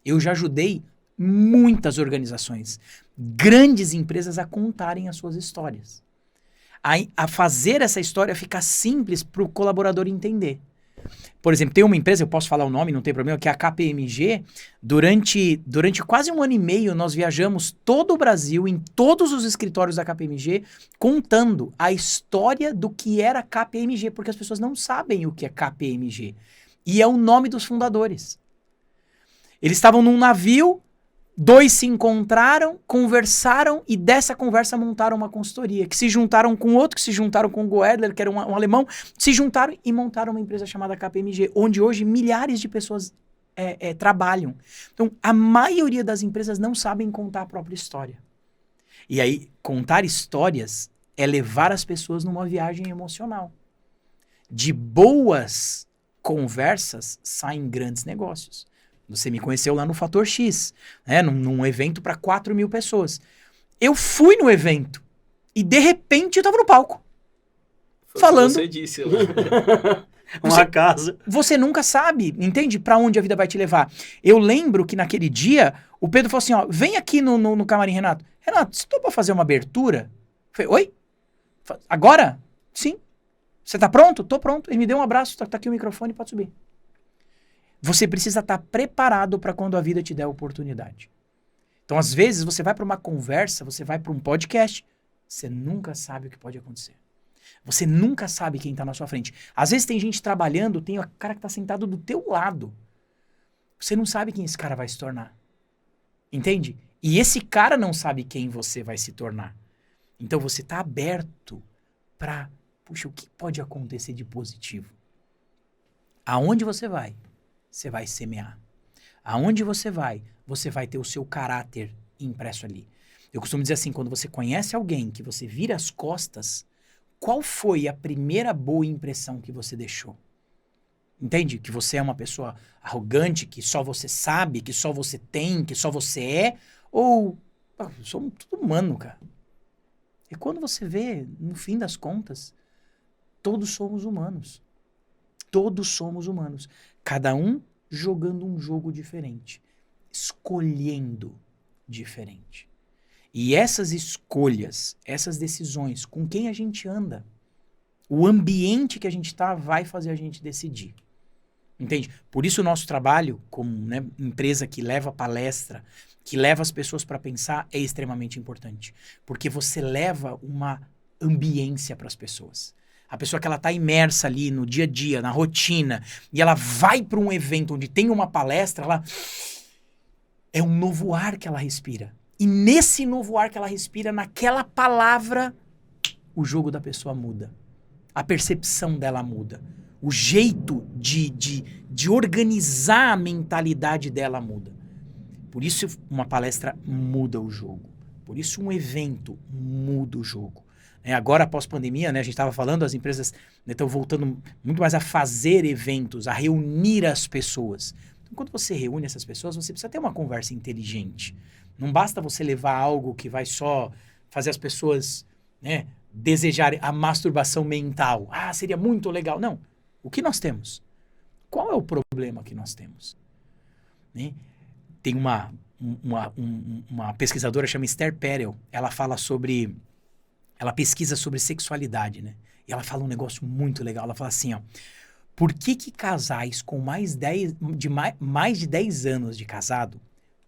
Eu já ajudei muitas organizações, grandes empresas a contarem as suas histórias. A fazer essa história ficar simples para o colaborador entender. Por exemplo, tem uma empresa, eu posso falar o nome, não tem problema, que é a KPMG. Durante quase 1 ano e meio, nós viajamos todo o Brasil, em todos os escritórios da KPMG, contando a história do que era KPMG, porque as pessoas não sabem o que é KPMG. E é o nome dos fundadores. Eles estavam num navio, 2 se encontraram, conversaram e dessa conversa montaram uma consultoria, que se juntaram com outro, que se juntaram com o Goedler, que era um alemão, se juntaram e montaram uma empresa chamada KPMG, onde hoje milhares de pessoas trabalham. Então, a maioria das empresas não sabem contar a própria história. E aí, contar histórias é levar as pessoas numa viagem emocional. De boas conversas saem grandes negócios. Você me conheceu lá no Fator X, né? Num evento para 4.000 pessoas. Eu fui no evento e, de repente, eu tava no palco. Foi falando. O que você disse lá. Uma casa. Você nunca sabe, entende? Para onde a vida vai te levar. Eu lembro que naquele dia, o Pedro falou assim, ó, vem aqui no camarim, Renato. Renato, você topa fazer uma abertura? Eu falei, oi? Agora? Sim. Você tá pronto? Tô pronto. Ele me deu um abraço, tá aqui o microfone, pode subir. Você precisa estar preparado para quando a vida te der a oportunidade. Então, às vezes, você vai para uma conversa, você vai para um podcast, você nunca sabe o que pode acontecer. Você nunca sabe quem está na sua frente. Às vezes tem gente trabalhando, tem o cara que está sentado do teu lado. Você não sabe quem esse cara vai se tornar. Entende? E esse cara não sabe quem você vai se tornar. Então, você está aberto para, puxa, o que pode acontecer de positivo? Aonde você vai semear. Aonde você vai ter o seu caráter impresso ali. Eu costumo dizer assim, quando você conhece alguém, que você vira as costas, qual foi a primeira boa impressão que você deixou? Entende? Que você é uma pessoa arrogante, que só você sabe, que só você tem, que só você é, ou somos tudo humano, cara. E quando você vê, no fim das contas, todos somos humanos. Todos somos humanos. Cada um jogando um jogo diferente. Escolhendo diferente. E essas escolhas, essas decisões, com quem a gente anda, o ambiente que a gente está vai fazer a gente decidir. Entende? Por isso o nosso trabalho como, né, empresa que leva palestra, que leva as pessoas para pensar, é extremamente importante. Porque você leva uma ambiência para as pessoas. A pessoa que ela está imersa ali no dia a dia, na rotina, e ela vai para um evento onde tem uma palestra, ela é um novo ar que ela respira. E nesse novo ar que ela respira, naquela palavra, o jogo da pessoa muda. A percepção dela muda. O jeito de organizar a mentalidade dela muda. Por isso uma palestra muda o jogo. Por isso um evento muda o jogo. Agora, após pandemia, né, a gente estava falando, as empresas estão voltando muito mais a fazer eventos, a reunir as pessoas. Então, quando você reúne essas pessoas, você precisa ter uma conversa inteligente. Não basta você levar algo que vai só fazer as pessoas, né, desejarem a masturbação mental. Seria muito legal. Não. O que nós temos? Qual é o problema que nós temos? Né? Tem uma pesquisadora chamada Esther Perel. Ela fala sobre... Ela pesquisa sobre sexualidade, né? E ela fala um negócio muito legal. Ela fala assim, ó. Por que casais com mais de 10 anos de casado...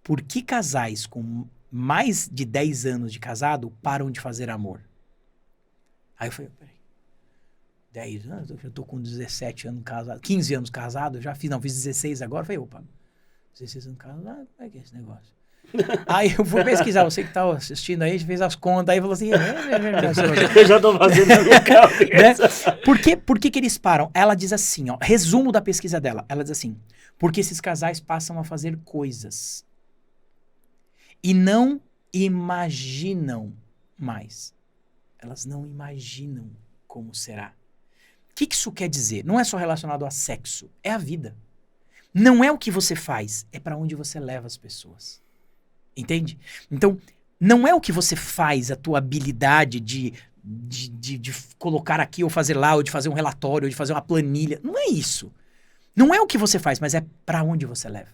Por que casais com mais de 10 anos de casado param de fazer amor? Aí eu falei, peraí. 10 anos? Eu tô com 17 anos casado. 15 anos casado, já fiz 16 agora. Eu falei, opa, 16 anos casado, como é que é esse negócio? Aí eu fui pesquisar, você que tá assistindo aí, a gente fez as contas aí e falou assim... Eu já tô fazendo na minha cabeça. Né? Por que eles param? Ela diz assim, ó, resumo da pesquisa dela. Ela diz assim, porque esses casais passam a fazer coisas e não imaginam mais. Elas não imaginam como será. O que isso quer dizer? Não é só relacionado a sexo, é a vida. Não é o que você faz, é para onde você leva as pessoas. Entende? Então, não é o que você faz, a tua habilidade de colocar aqui ou fazer lá, ou de fazer um relatório, ou de fazer uma planilha. Não é isso. Não é o que você faz, mas é para onde você leva.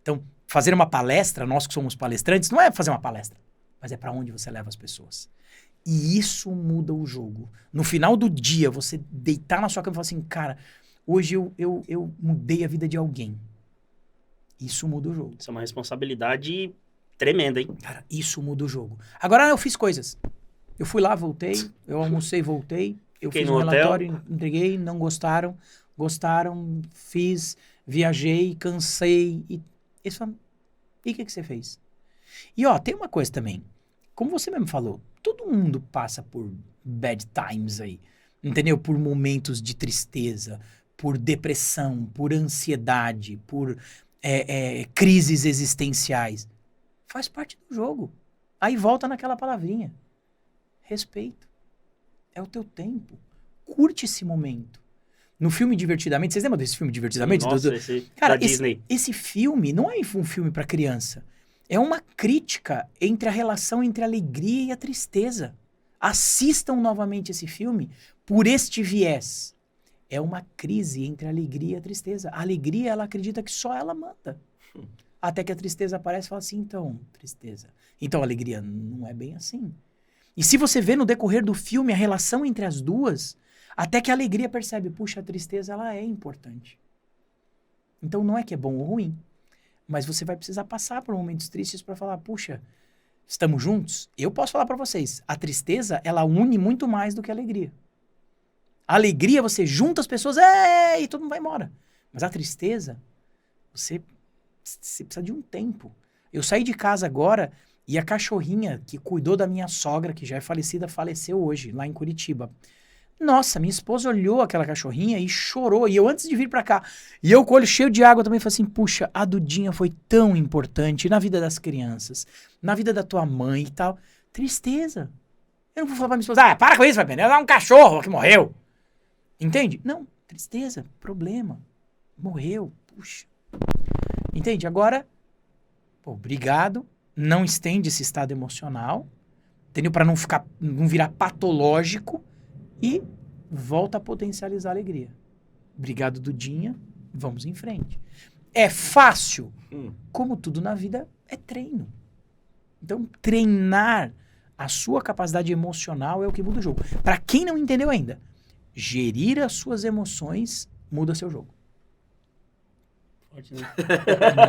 Então, fazer uma palestra, nós que somos palestrantes, não é fazer uma palestra, mas é para onde você leva as pessoas. E isso muda o jogo. No final do dia, você deitar na sua cama e falar assim, cara, hoje eu mudei a vida de alguém. Isso muda o jogo. Isso é uma responsabilidade tremenda, hein? Cara, isso muda o jogo. Agora eu fiz coisas. Eu fui lá, voltei, eu almocei, voltei, eu fiz um relatório, entreguei, não gostaram, fiz, viajei, cansei. E eles falam, e o que você fez? E ó, tem uma coisa também. Como você mesmo falou, todo mundo passa por bad times aí, entendeu? Por momentos de tristeza, por depressão, por ansiedade, por crises existenciais. Faz parte do jogo. Aí volta naquela palavrinha. Respeito. É o teu tempo. Curte esse momento. No filme Divertidamente, vocês lembram desse filme Divertidamente? Nossa, Cara, da Disney. Esse filme não é um filme para criança. É uma crítica entre a relação entre a alegria e a tristeza. Assistam novamente esse filme por este viés. É uma crise entre a alegria e a tristeza. A alegria, ela acredita que só ela manda. Até que a tristeza aparece e fala assim, então, tristeza. Então, a alegria não é bem assim. E se você vê no decorrer do filme a relação entre as duas, até que a alegria percebe, puxa, a tristeza, ela é importante. Então, não é que é bom ou ruim, mas você vai precisar passar por momentos tristes para falar, puxa, estamos juntos? Eu posso falar para vocês, a tristeza, ela une muito mais do que a alegria. A alegria, você junta as pessoas, e todo mundo vai embora. Mas a tristeza, você precisa de um tempo. Eu saí de casa agora e a cachorrinha que cuidou da minha sogra, que já é falecida, faleceu hoje, lá em Curitiba. Nossa, minha esposa olhou aquela cachorrinha e chorou. E eu, antes de vir pra cá, e eu com o olho cheio de água também, falei assim, puxa, a Dudinha foi tão importante na vida das crianças, na vida da tua mãe e tal. Tristeza. Eu não vou falar pra minha esposa, para com isso, vai pegar um cachorro que morreu. Entende? Não, tristeza, problema. Morreu, puxa. Entende? Agora, obrigado, não estende esse estado emocional, entendeu? Para não virar patológico e volta a potencializar a alegria. Obrigado, Dudinha, vamos em frente. É fácil? Como tudo na vida, é treino. Então, treinar a sua capacidade emocional é o que muda o jogo. Para quem não entendeu ainda, gerir as suas emoções muda seu jogo. Pode, né?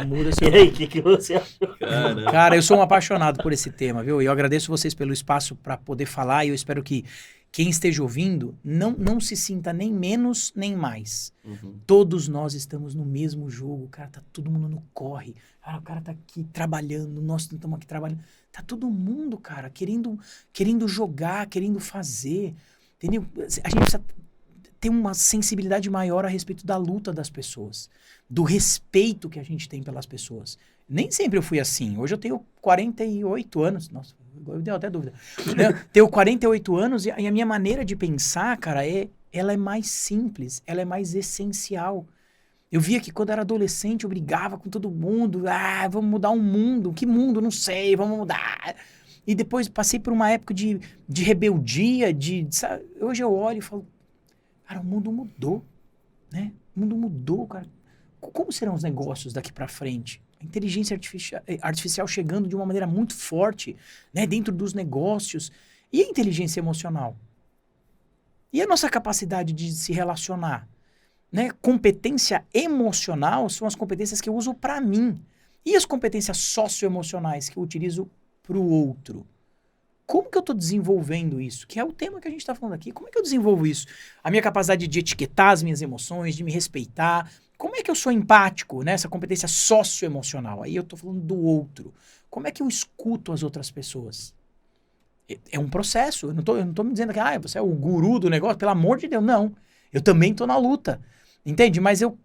Muda seu E aí, o que você achou? Caramba. Cara, eu sou um apaixonado por esse tema, viu? E eu agradeço vocês pelo espaço para poder falar e eu espero que quem esteja ouvindo não se sinta nem menos nem mais. Uhum. Todos nós estamos no mesmo jogo, cara, tá todo mundo no corre. Cara, o cara tá aqui trabalhando, nós estamos aqui trabalhando. Tá todo mundo, cara, querendo jogar, querendo fazer. Entendeu? A gente precisa ter uma sensibilidade maior a respeito da luta das pessoas, do respeito que a gente tem pelas pessoas. Nem sempre eu fui assim. Hoje eu tenho 48 anos. Nossa, eu dei até dúvida. Tenho 48 anos e a minha maneira de pensar, cara, ela é mais simples, ela é mais essencial. Eu via que quando eu era adolescente eu brigava com todo mundo. Vamos mudar o mundo. Que mundo? Não sei, vamos mudar. E depois passei por uma época de rebeldia, sabe? Hoje eu olho e falo, cara, o mundo mudou. né? O mundo mudou, cara. Como serão os negócios daqui para frente? A inteligência artificial chegando de uma maneira muito forte, né, dentro dos negócios. E a inteligência emocional? E a nossa capacidade de se relacionar? Né? Competência emocional são as competências que eu uso para mim. E as competências socioemocionais que eu utilizo para o outro? Como que eu estou desenvolvendo isso? Que é o tema que a gente está falando aqui. Como é que eu desenvolvo isso? A minha capacidade de etiquetar as minhas emoções, de me respeitar. Como é que eu sou empático, né? Essa competência socioemocional. Aí eu estou falando do outro. Como é que eu escuto as outras pessoas? É um processo. Eu não tô me dizendo que você é o guru do negócio. Pelo amor de Deus, não. Eu também estou na luta. Entende? Mas eu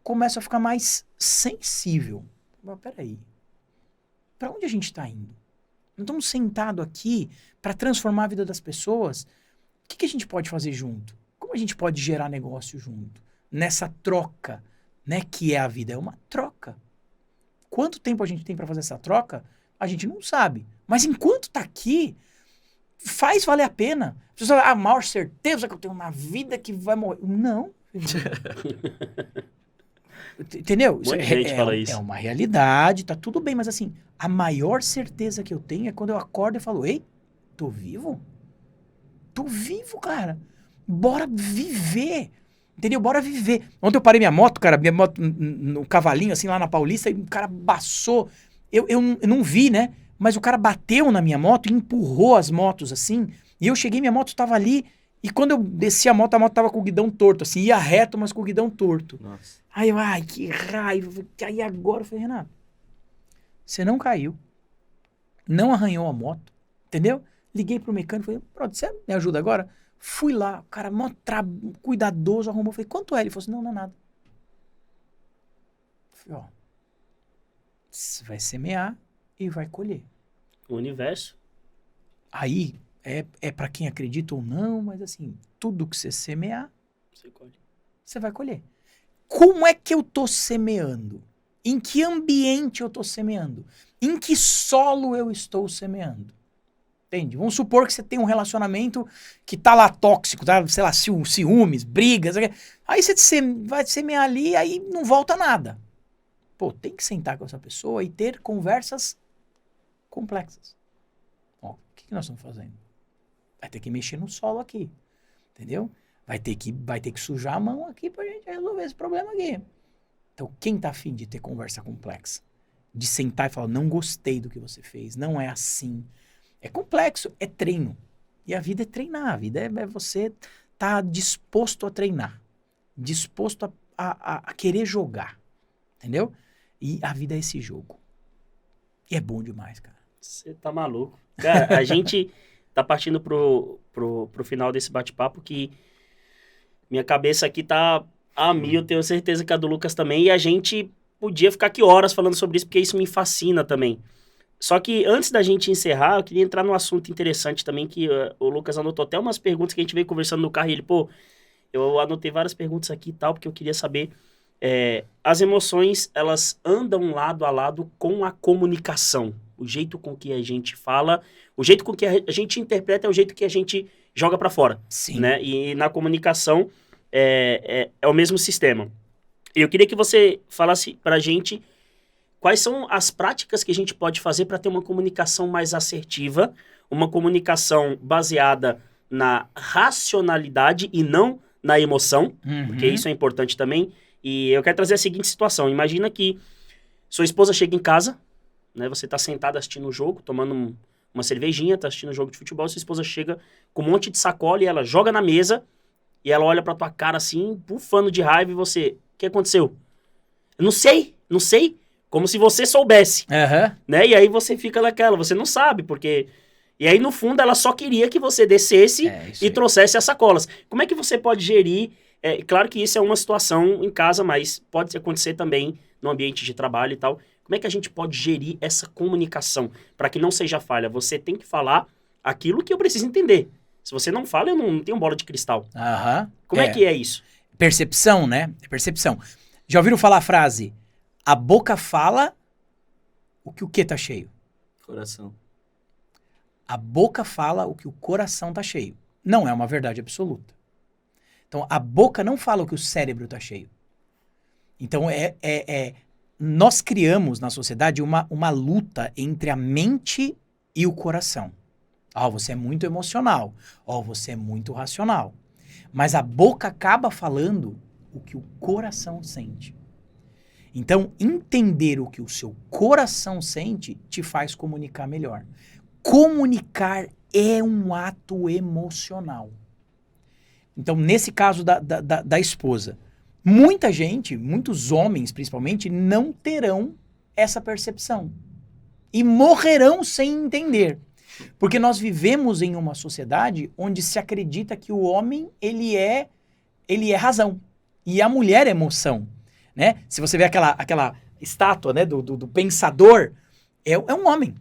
começo a ficar mais sensível. Mas peraí. Para onde a gente está indo? Não estamos sentados aqui para transformar a vida das pessoas. O que a gente pode fazer junto? Como a gente pode gerar negócio junto? Nessa troca, né? Que é a vida. É uma troca. Quanto tempo a gente tem para fazer essa troca? A gente não sabe. Mas enquanto tá aqui, faz valer a pena. As pessoas falam, a maior certeza que eu tenho na vida que vai morrer. Não. Entendeu? Muita gente fala isso. É uma realidade, tá tudo bem, mas assim, a maior certeza que eu tenho é quando eu acordo e falo, ei, tô vivo? Tô vivo, cara. Bora viver. Entendeu? Bora viver. Ontem eu parei minha moto, cara, minha moto no cavalinho, assim, lá na Paulista, e o cara baçou. Eu não vi, né? Mas o cara bateu na minha moto e empurrou as motos, assim, e eu cheguei, minha moto tava ali, e quando eu desci a moto tava com o guidão torto, assim, ia reto, mas com o guidão torto. Nossa. Aí eu, ai, que raiva. Aí agora eu falei, Renato, você não caiu, não arranhou a moto, entendeu? Liguei pro mecânico, falei, pronto, você me ajuda agora? Fui lá, o cara, cuidadoso, arrumou. Falei, quanto é? Ele falou assim, não é nada. Falei, ó, você vai semear e vai colher. O universo. Aí, é para quem acredita ou não, mas assim, tudo que você semear, Você colhe. você vai colher. Como é que eu tô semeando? Em que ambiente eu tô semeando? Em que solo eu estou semeando? Entende? Vamos supor que você tem um relacionamento que tá lá tóxico, tá? Sei lá, ciúmes, brigas. Aí você vai semear ali, aí não volta nada. Pô, tem que sentar com essa pessoa e ter conversas complexas. Ó, o que nós estamos fazendo? Vai ter que mexer no solo aqui. Entendeu? Vai ter que sujar a mão aqui pra gente resolver esse problema aqui. Então, quem tá afim de ter conversa complexa? De sentar e falar, não gostei do que você fez, não é assim. É complexo, é treino. E a vida é treinar, a vida é você tá disposto a treinar. Disposto a querer jogar. Entendeu? E a vida é esse jogo. E é bom demais, cara. Você tá maluco. Cara, a gente tá partindo pro final desse bate-papo que minha cabeça aqui tá a mil, tenho certeza que a do Lucas também, e a gente podia ficar aqui horas falando sobre isso, porque isso me fascina também. Só que antes da gente encerrar, eu queria entrar num assunto interessante também, que o Lucas anotou até umas perguntas que a gente veio conversando no carro, e ele, eu anotei várias perguntas aqui e tal, porque eu queria saber, as emoções, elas andam lado a lado com a comunicação. O jeito com que a gente fala, o jeito com que a gente interpreta é o jeito que a gente joga pra fora. Sim. Né? E na comunicação é o mesmo sistema. Eu queria que você falasse pra gente quais são as práticas que a gente pode fazer para ter uma comunicação mais assertiva, uma comunicação baseada na racionalidade e não na emoção, porque isso é importante também. E eu quero trazer a seguinte situação. Imagina que sua esposa chega em casa, né? Você está sentado assistindo o jogo, tomando uma cervejinha, está assistindo o jogo de futebol, sua esposa chega com um monte de sacola e ela joga na mesa e ela olha pra tua cara assim, bufando de raiva, e você, o que aconteceu? Eu não sei, como se você soubesse, né? E aí você fica naquela, você não sabe, porque... E aí, no fundo, ela só queria que você descesse e trouxesse as sacolas. Como é que você pode gerir... claro que isso é uma situação em casa, mas pode acontecer também no ambiente de trabalho e tal. Como é que a gente pode gerir essa comunicação para que não seja falha? Você tem que falar aquilo que eu preciso entender. Se você não fala, eu não tenho bola de cristal. Como é que é isso? Percepção, né? Percepção. Já ouviram falar a frase, a boca fala, o que tá cheio? Coração. A boca fala o que o coração tá cheio. Não é uma verdade absoluta. Então, a boca não fala o que o cérebro tá cheio. Então, nós criamos na sociedade uma luta entre a mente e o coração. Você é muito emocional. Você é muito racional. Mas a boca acaba falando o que o coração sente. Então, entender o que o seu coração sente te faz comunicar melhor. Comunicar é um ato emocional. Então, nesse caso da esposa, muita gente, muitos homens principalmente, não terão essa percepção. E morrerão sem entender. Porque nós vivemos em uma sociedade onde se acredita que o homem, ele é razão. E a mulher é emoção. Né? Se você vê aquela estátua, né, do pensador, é um homem.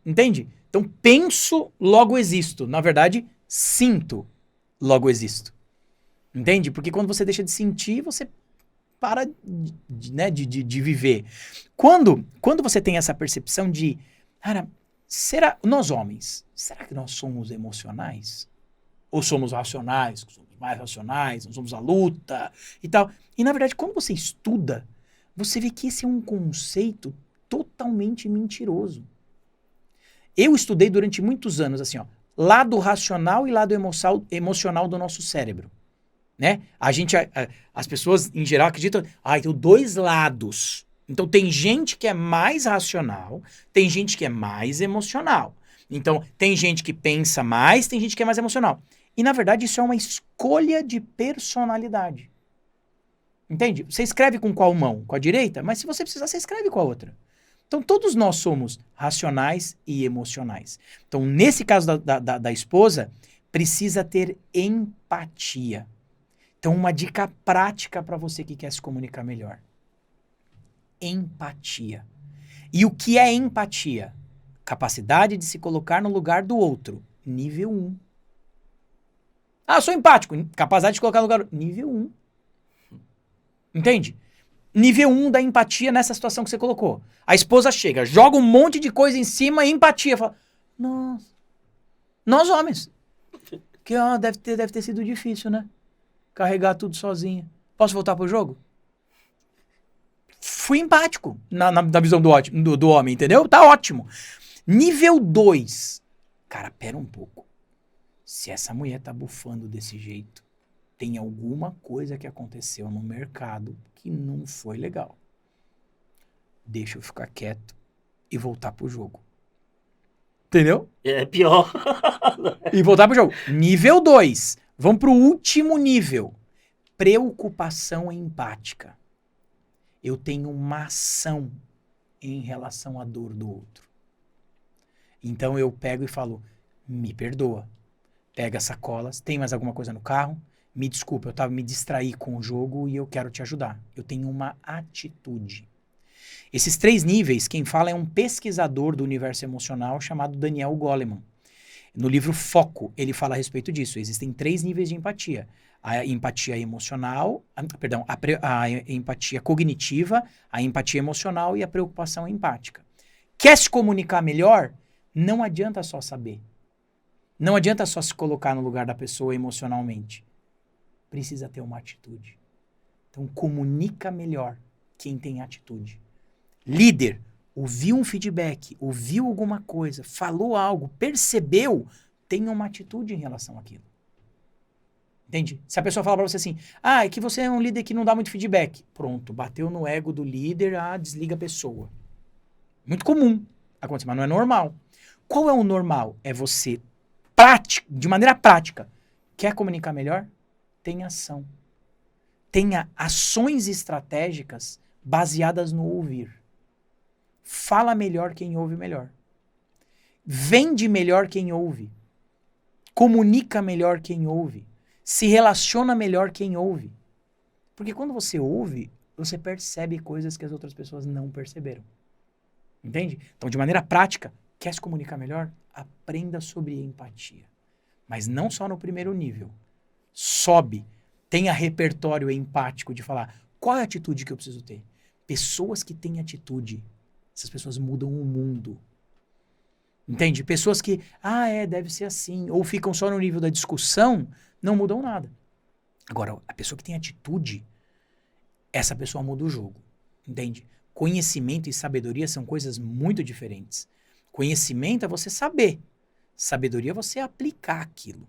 Entende? Então, penso, logo existo. Na verdade, sinto, logo existo. Entende? Porque quando você deixa de sentir, você para de viver. Quando você tem essa percepção de, cara, nós homens, será que nós somos emocionais? Ou somos racionais? Somos mais racionais, nós somos a luta e tal. E, na verdade, quando você estuda, você vê que esse é um conceito totalmente mentiroso. Eu estudei durante muitos anos, assim, lado racional e lado emocional do nosso cérebro. Né? As pessoas, em geral, acreditam, tem dois lados. Então, tem gente que é mais racional, tem gente que é mais emocional. Então, tem gente que pensa mais, tem gente que é mais emocional. E, na verdade, isso é uma escolha de personalidade. Entende? Você escreve com qual mão? Com a direita? Mas se você precisar, você escreve com a outra. Então, todos nós somos racionais e emocionais. Então, nesse caso da esposa, precisa ter empatia. Então, uma dica prática para você que quer se comunicar melhor. Empatia. E o que é empatia? Capacidade de se colocar no lugar do outro. Nível 1. Sou empático. Capacidade de se colocar no lugar... Nível 1. Entende? Nível 1 da empatia nessa situação que você colocou. A esposa chega, joga um monte de coisa em cima e empatia. Fala, nossa. Nós homens. Que deve ter sido difícil, né? Carregar tudo sozinha. Posso voltar pro jogo? Fui empático na visão do homem, entendeu? Tá ótimo. Nível 2. Cara, pera um pouco. Se essa mulher tá bufando desse jeito, tem alguma coisa que aconteceu no mercado que não foi legal. Deixa eu ficar quieto e voltar pro jogo. Entendeu? É pior. E voltar pro jogo. Nível 2. Vamos pro último nível. Preocupação empática. Eu tenho uma ação em relação à dor do outro. Então eu pego e falo, me perdoa. Pega as sacolas, tem mais alguma coisa no carro? Me desculpa, eu me distraí com o jogo e eu quero te ajudar. Eu tenho uma atitude. Esses 3 níveis, quem fala é um pesquisador do universo emocional chamado Daniel Goleman. No livro Foco, ele fala a respeito disso. Existem 3 níveis de empatia. A empatia emocional, a empatia cognitiva, a empatia emocional e a preocupação empática. Quer se comunicar melhor? Não adianta só saber. Não adianta só se colocar no lugar da pessoa emocionalmente. Precisa ter uma atitude. Então, comunica melhor quem tem atitude. Líder, ouviu um feedback, ouviu alguma coisa, falou algo, percebeu, tenha uma atitude em relação àquilo. Entende? Se a pessoa fala pra você assim, é que você é um líder que não dá muito feedback. Pronto, bateu no ego do líder, desliga a pessoa. Muito comum acontecer, mas não é normal. Qual é o normal? É você, de maneira prática, quer comunicar melhor? Tenha ação. Tenha ações estratégicas baseadas no ouvir. Fala melhor quem ouve melhor. Vende melhor quem ouve. Comunica melhor quem ouve. Se relaciona melhor quem ouve. Porque quando você ouve, você percebe coisas que as outras pessoas não perceberam. Entende? Então, de maneira prática, quer se comunicar melhor? Aprenda sobre empatia. Mas não só no primeiro nível. Sobe. Tenha repertório empático de falar qual é a atitude que eu preciso ter. Pessoas que têm atitude, essas pessoas mudam o mundo. Entende? Pessoas que, deve ser assim, ou ficam só no nível da discussão, não mudam nada. Agora, a pessoa que tem atitude, essa pessoa muda o jogo, entende? Conhecimento e sabedoria são coisas muito diferentes. Conhecimento é você saber. Sabedoria é você aplicar aquilo.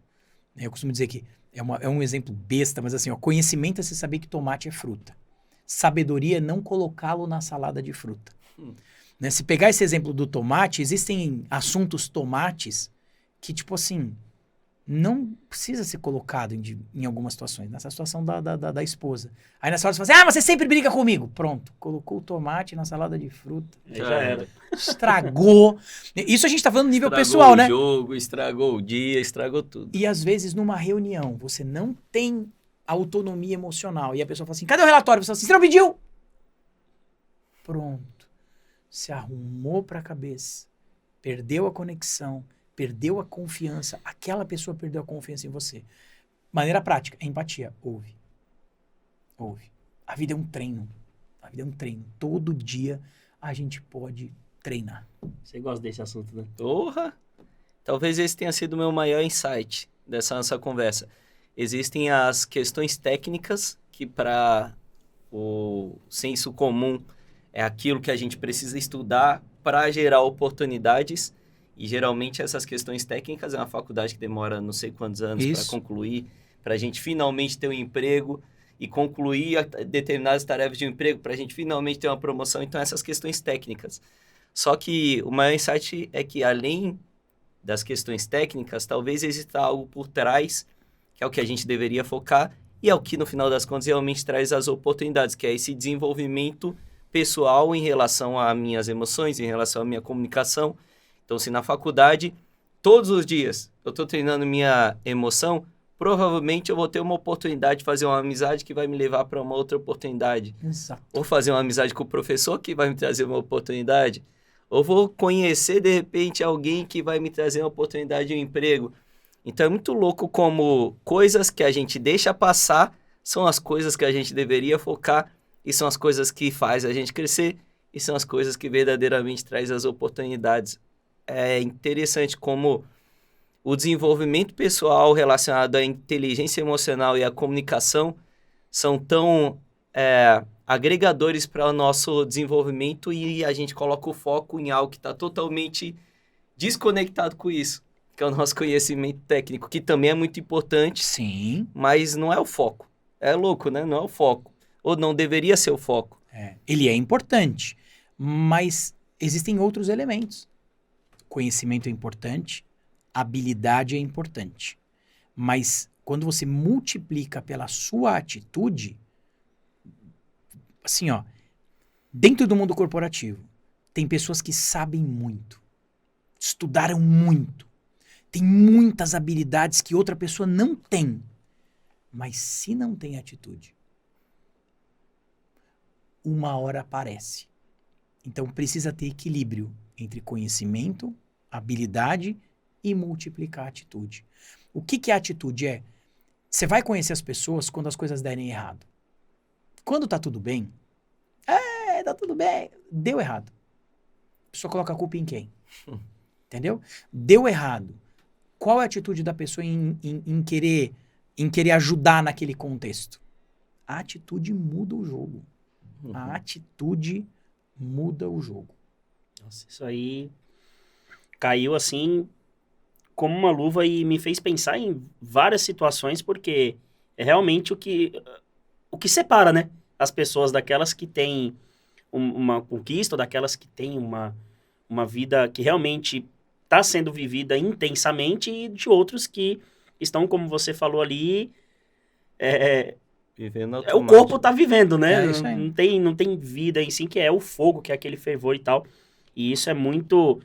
Eu costumo dizer que é um exemplo besta, mas assim, ó, conhecimento é você saber que tomate é fruta. Sabedoria é não colocá-lo na salada de fruta. Né? Se pegar esse exemplo do tomate, existem assuntos tomates que, tipo assim, não precisa ser colocado em algumas situações. Nessa situação da esposa. Aí nessa hora você fala assim, você sempre briga comigo. Pronto, colocou o tomate na salada de fruta. Já era. Estragou. Isso a gente tá falando no nível Estragou pessoal, né? Estragou o jogo, estragou o dia, estragou tudo. E às vezes numa reunião, você não tem autonomia emocional. E a pessoa fala assim, cadê o relatório? Você fala assim, você não pediu? Pronto. Se arrumou pra cabeça. Perdeu a conexão. Perdeu a confiança. Aquela pessoa perdeu a confiança em você. Maneira prática, empatia. Ouve. A vida é um treino. Todo dia a gente pode treinar. Você gosta desse assunto, né? Porra! Talvez esse tenha sido o meu maior insight dessa nossa conversa. Existem as questões técnicas que para o senso comum é aquilo que a gente precisa estudar para gerar oportunidades. E geralmente essas questões técnicas é uma faculdade que demora não sei quantos anos para concluir, para a gente finalmente ter um emprego e concluir determinadas tarefas de um emprego, para a gente finalmente ter uma promoção. Então, essas questões técnicas. Só que o maior insight é que, além das questões técnicas, talvez exista algo por trás, que é o que a gente deveria focar, e é o que, no final das contas, realmente traz as oportunidades, que é esse desenvolvimento pessoal em relação às minhas emoções, em relação à minha comunicação. Então, se na faculdade, todos os dias, eu estou treinando minha emoção, provavelmente eu vou ter uma oportunidade de fazer uma amizade que vai me levar para uma outra oportunidade. Exato. Ou fazer uma amizade com o professor que vai me trazer uma oportunidade. Ou vou conhecer, de repente, alguém que vai me trazer uma oportunidade de um emprego. Então, é muito louco como coisas que a gente deixa passar são as coisas que a gente deveria focar e são as coisas que faz a gente crescer e são as coisas que verdadeiramente traz as oportunidades. É interessante como o desenvolvimento pessoal relacionado à inteligência emocional e à comunicação são tão agregadores para o nosso desenvolvimento e a gente coloca o foco em algo que está totalmente desconectado com isso, que é o nosso conhecimento técnico, que também é muito importante, sim, mas não é o foco. É louco, né? Não é o foco. Ou não deveria ser o foco. Ele é importante, mas existem outros elementos. Conhecimento é importante, habilidade é importante. Mas quando você multiplica pela sua atitude, assim, ó, dentro do mundo corporativo, tem pessoas que sabem muito, estudaram muito, tem muitas habilidades que outra pessoa não tem. Mas se não tem atitude, uma hora aparece. Então precisa ter equilíbrio entre conhecimento, habilidade e multiplicar a atitude. O que é atitude? Você vai conhecer as pessoas quando as coisas derem errado. Quando tá tudo bem, tá tudo bem, deu errado. A pessoa coloca a culpa em quem? Entendeu? Deu errado. Qual é a atitude da pessoa em querer ajudar naquele contexto? A atitude muda o jogo. A atitude muda o jogo. Nossa, isso aí caiu assim como uma luva e me fez pensar em várias situações, porque é realmente o que separa, né? As pessoas daquelas que têm uma conquista, ou daquelas que têm uma vida que realmente está sendo vivida intensamente, e de outros que estão, como você falou ali, Vivendo o corpo tá vivendo, né? É isso aí. Não tem vida em si, que é o fogo, que é aquele fervor e tal. E isso é muito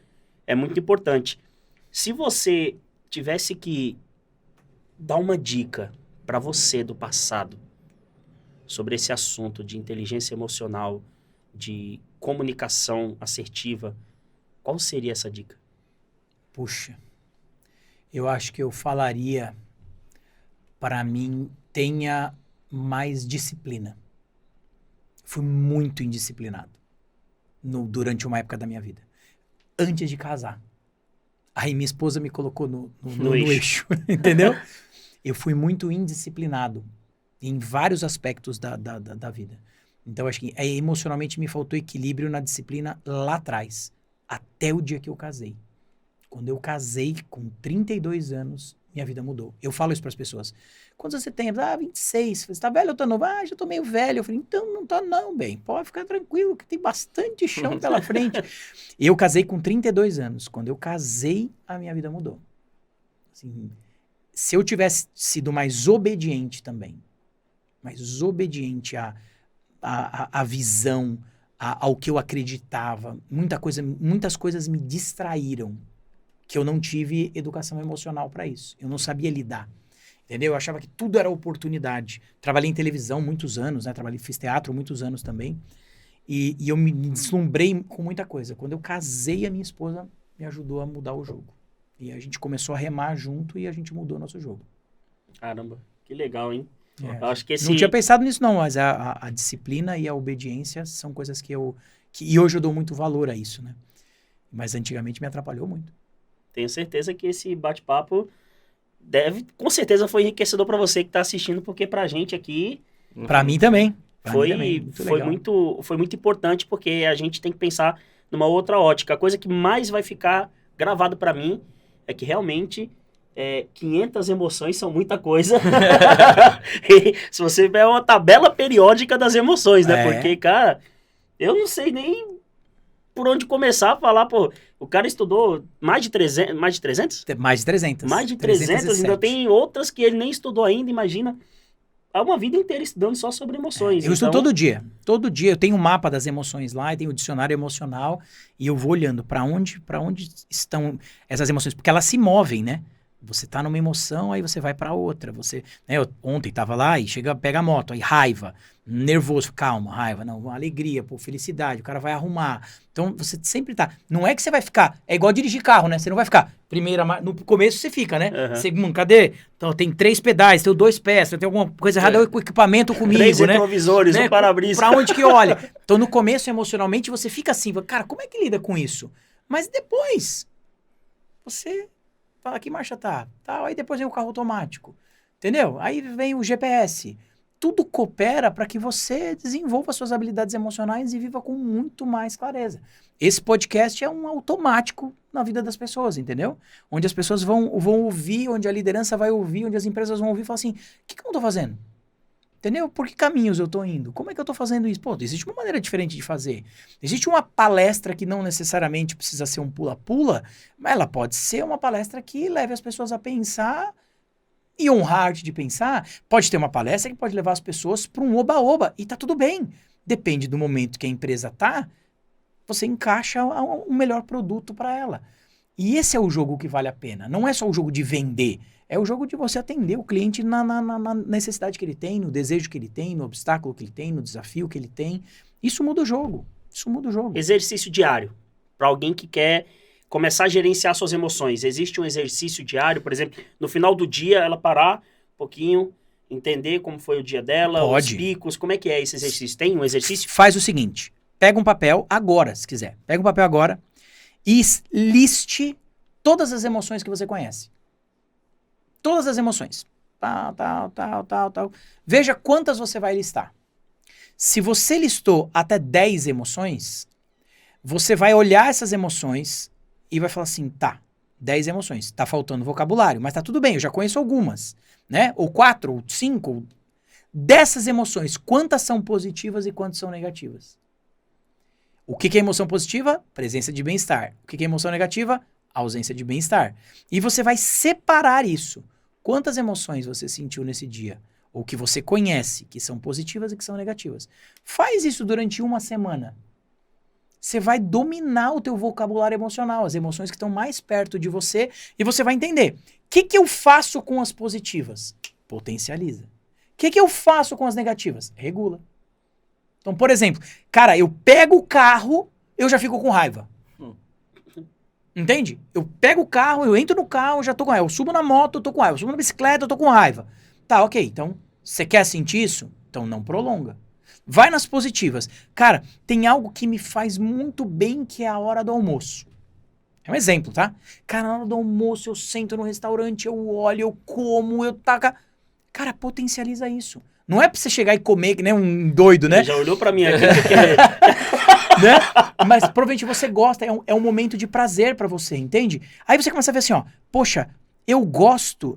importante. Se você tivesse que dar uma dica para você do passado sobre esse assunto de inteligência emocional, de comunicação assertiva, qual seria essa dica? Puxa, eu acho que eu falaria, para mim, tenha mais disciplina. Fui muito indisciplinado durante uma época da minha vida. Antes de casar. Aí minha esposa me colocou no eixo, entendeu? Eu fui muito indisciplinado. em vários aspectos da vida. Então, acho que emocionalmente me faltou equilíbrio na disciplina lá atrás, até o dia que eu casei. Quando eu casei, com 32 anos, minha vida mudou. Eu falo isso para as pessoas. Quando você tem, 26, você tá velho ou tá novo? Já tô meio velho. Eu falei, então não tá não, bem. Pode ficar tranquilo, que tem bastante chão pela frente. Eu casei com 32 anos. Quando eu casei, a minha vida mudou. Assim, se eu tivesse sido mais obediente também, mais obediente à visão, ao que eu acreditava, muitas coisas me distraíram, que eu não tive educação emocional para isso. Eu não sabia lidar. Entendeu? Eu achava que tudo era oportunidade. Trabalhei em televisão muitos anos, né? Fiz teatro muitos anos também. E eu me deslumbrei com muita coisa. Quando eu casei, a minha esposa me ajudou a mudar o jogo. E a gente começou a remar junto e a gente mudou o nosso jogo. Caramba, que legal, hein? É. Eu acho que Não tinha pensado nisso não, mas a disciplina e a obediência são coisas que e hoje eu dou muito valor a isso, né? Mas antigamente me atrapalhou muito. Tenho certeza que esse bate-papo com certeza foi enriquecedor para você que está assistindo, porque pra gente aqui... Pra mim também. Foi muito importante, porque a gente tem que pensar numa outra ótica. A coisa que mais vai ficar gravado para mim é que realmente 500 emoções são muita coisa. Se você ver uma tabela periódica das emoções, né? Porque, cara, eu não sei nem por onde começar a falar, pô, o cara estudou mais de 300? Mais de 300? Mais de 300. Mais de 300, ainda tem outras que ele nem estudou ainda, imagina. Há uma vida inteira estudando só sobre emoções. Eu estudo todo dia. Todo dia eu tenho um mapa das emoções lá, e tenho o dicionário emocional, e eu vou olhando para onde estão essas emoções, porque elas se movem, né? Você tá numa emoção, aí você vai para outra. Eu ontem tava lá e pega a moto, aí raiva, nervoso, calma, raiva, não, alegria, felicidade, o cara vai arrumar. Então você sempre tá. Não é que você vai ficar, é igual dirigir carro, né? Você não vai ficar, no começo você fica, né? Uhum. Segundo, cadê? Então tem 3 pedais, tem 2 pés, tem alguma coisa errada com o equipamento comigo, 3 né? retrovisores, um para-brisa. Pra onde que olha? Então no começo, emocionalmente, você fica assim, cara, como é que lida com isso? Mas depois, você fala, que marcha tá? Aí depois vem o carro automático, entendeu? Aí vem o GPS. Tudo coopera para que você desenvolva suas habilidades emocionais e viva com muito mais clareza. Esse podcast é um automático na vida das pessoas, entendeu? Onde as pessoas vão ouvir, onde a liderança vai ouvir, onde as empresas vão ouvir e falar assim, o que eu tô fazendo? Entendeu? Por que caminhos eu tô indo? Como é que eu tô fazendo isso? Pô, existe uma maneira diferente de fazer. Existe uma palestra que não necessariamente precisa ser um pula-pula, mas ela pode ser uma palestra que leve as pessoas a pensar e honrar de pensar. Pode ter uma palestra que pode levar as pessoas para um oba-oba e tá tudo bem. Depende do momento que a empresa tá, você encaixa um melhor produto para ela. E esse é o jogo que vale a pena. Não é só o jogo de vender. É o jogo de você atender o cliente na necessidade que ele tem, no desejo que ele tem, no obstáculo que ele tem, no desafio que ele tem. Isso muda o jogo. Isso muda o jogo. Exercício diário. Para alguém que quer começar a gerenciar suas emoções. Existe um exercício diário, por exemplo, no final do dia, ela parar um pouquinho, entender como foi o dia dela, Pode. Os picos, como é que é esse exercício? Tem um exercício? Faz o seguinte, pega um papel agora, se quiser. Pega um papel agora e liste todas as emoções que você conhece. Todas as emoções. Tal. Veja quantas você vai listar. Se você listou até 10 emoções, você vai olhar essas emoções e vai falar assim, 10 emoções. Tá faltando vocabulário, mas tá tudo bem, eu já conheço algumas, né? Ou 4, ou 5. Dessas emoções, quantas são positivas e quantas são negativas? O que é emoção positiva? Presença de bem-estar. O que é emoção negativa? Ausência de bem-estar. E você vai separar isso. Quantas emoções você sentiu nesse dia? Ou que você conhece, que são positivas e que são negativas. Faz isso durante uma semana. Você vai dominar o teu vocabulário emocional, as emoções que estão mais perto de você, e você vai entender. O que eu faço com as positivas? Potencializa. O que eu faço com as negativas? Regula. Então, por exemplo, cara, eu pego o carro, eu já fico com raiva. Entende? Eu pego o carro, eu entro no carro, já tô com raiva. Eu subo na moto, eu tô com raiva. Eu subo na bicicleta, eu tô com raiva. Tá, ok. Então, você quer sentir isso? Então não prolonga. Vai nas positivas. Cara, tem algo que me faz muito bem, que é a hora do almoço. É um exemplo, tá? Cara, na hora do almoço, eu sento no restaurante, eu olho, eu como, eu taca... Cara, potencializa isso. Não é pra você chegar e comer que nem um doido, né? Ele já olhou pra mim aqui, Né? Mas provavelmente você gosta, é um momento de prazer pra você, entende? Aí você começa a ver assim, ó, poxa, eu gosto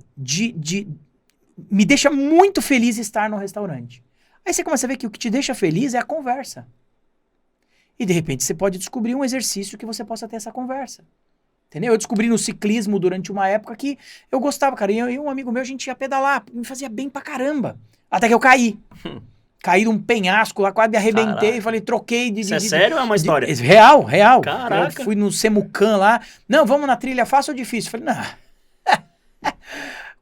me deixa muito feliz estar no restaurante. Aí você começa a ver que o que te deixa feliz é a conversa. E de repente você pode descobrir um exercício que você possa ter essa conversa. Entendeu? Eu descobri no ciclismo durante uma época que eu gostava, cara, e um amigo meu, a gente ia pedalar, me fazia bem pra caramba. Até que eu caí. Caí de um penhasco lá, quase me arrebentei. Caraca. E falei, troquei de... Isso é sério ou é uma história? Real. Caraca. Eu fui no Semucan lá. Não, vamos na trilha, fácil ou difícil? Falei, não.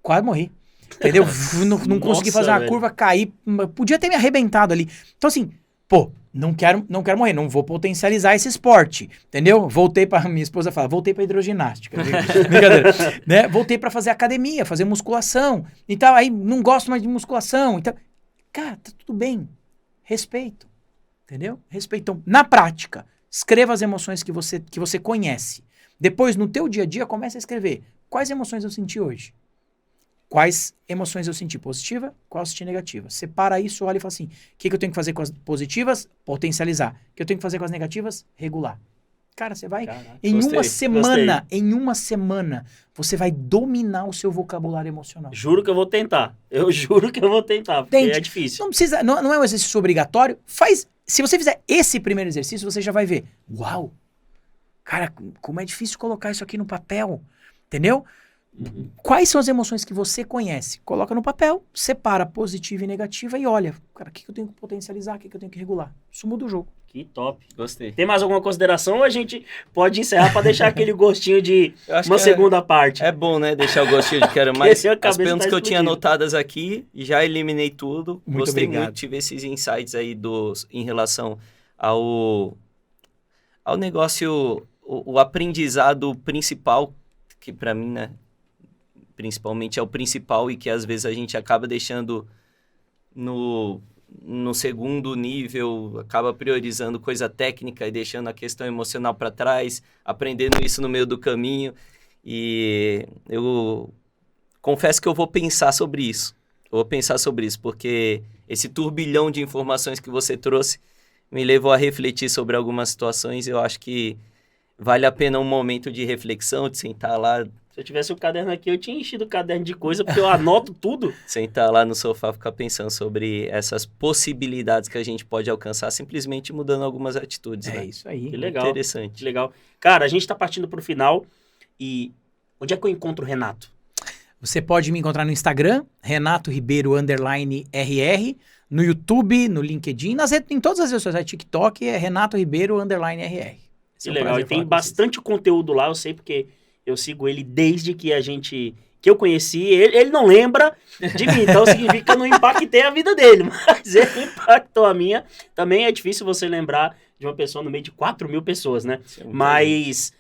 Quase morri. Entendeu? Não consegui fazer uma velho. curva, caí. Podia ter me arrebentado ali. Então assim, pô, não quero morrer, não vou potencializar esse esporte. Entendeu? Voltei pra... Minha esposa fala, voltei pra hidroginástica. Brincadeira. Né? Voltei pra fazer academia, fazer musculação. Então aí não gosto mais de musculação. Então... Cara, tá tudo bem. Respeito. Entendeu? Respeito. Então, na prática, escreva as emoções que você conhece. Depois, no teu dia a dia, comece a escrever. Quais emoções eu senti hoje? Quais emoções eu senti positiva? Qual eu senti negativa? Separa isso, olha e fala assim, o que eu tenho que fazer com as positivas? Potencializar. O que eu tenho que fazer com as negativas? Regular. Cara, você vai... Caraca, Em uma semana, você vai dominar o seu vocabulário emocional. Juro que eu vou tentar. Eu juro que eu vou tentar, porque Tente. é difícil. Não precisa, não é um exercício obrigatório. Se você fizer esse primeiro exercício, você já vai ver. Uau! Cara, como é difícil colocar isso aqui no papel. Entendeu? Quais são as emoções que você conhece? Coloca no papel, separa positiva e negativa e olha. Cara, o que eu tenho que potencializar? O que eu tenho que regular? Isso muda o jogo. Que top. Gostei. Tem mais alguma consideração ou a gente pode encerrar pra deixar aquele gostinho de Eu acho uma que segunda parte? É bom, né? Deixar o gostinho de quero mais. Esse a As cabeça perguntas tá que eu tinha explodindo. anotadas aqui, já eliminei tudo. Muito Gostei obrigado. muito. Tive esses insights aí em relação ao negócio, o aprendizado principal, que pra mim, né? Principalmente é o principal e que às vezes a gente acaba deixando no segundo nível, acaba priorizando coisa técnica e deixando a questão emocional para trás, aprendendo isso no meio do caminho. E eu confesso que eu vou pensar sobre isso. Eu vou pensar sobre isso, porque esse turbilhão de informações que você trouxe me levou a refletir sobre algumas situações. Eu acho que vale a pena um momento de reflexão, de sentar lá. Se eu tivesse o caderno aqui, eu tinha enchido o caderno de coisa, porque eu anoto tudo. Sentar lá no sofá, ficar pensando sobre essas possibilidades que a gente pode alcançar simplesmente mudando algumas atitudes, É né? isso aí. Que legal. Interessante. Que legal. Cara, a gente tá partindo pro final e onde é que eu encontro o Renato? Você pode me encontrar no Instagram, Renato Ribeiro _RR, no YouTube, no LinkedIn, em todas as redes sociais, TikTok, é Renato Ribeiro _RR. Que legal. E tem bastante conteúdo lá, eu sei, porque eu sigo ele desde que eu conheci. Ele não lembra de mim, então significa que eu não impactei a vida dele, mas ele impactou a minha. Também é difícil você lembrar de uma pessoa no meio de 4.000 pessoas, né? Mas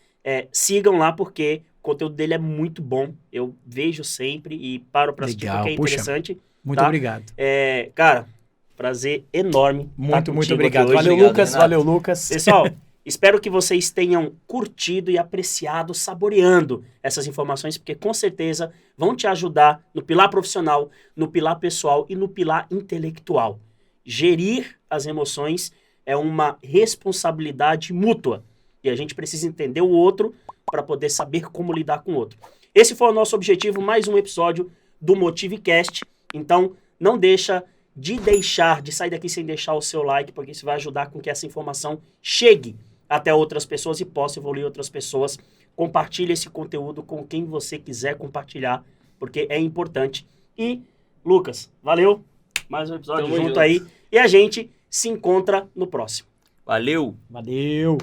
sigam lá porque o conteúdo dele é muito bom. Eu vejo sempre e paro pra assistir porque é interessante. Muito tá? obrigado. Cara, prazer enorme. Muito contigo obrigado. aqui hoje. Valeu, Obrigado, Lucas. Renato. Valeu, Lucas. Pessoal, espero que vocês tenham curtido e apreciado, saboreando essas informações, porque com certeza vão te ajudar no pilar profissional, no pilar pessoal e no pilar intelectual. Gerir as emoções é uma responsabilidade mútua e a gente precisa entender o outro para poder saber como lidar com o outro. Esse foi o nosso objetivo, mais um episódio do MotiveCast. Então, não deixa de sair daqui sem deixar o seu like, porque isso vai ajudar com que essa informação chegue até outras pessoas e possa evoluir outras pessoas. Compartilhe esse conteúdo com quem você quiser compartilhar, porque é importante. E, Lucas, valeu. Mais um episódio Tamo junto junto. aí. E a gente se encontra no próximo. Valeu! Valeu.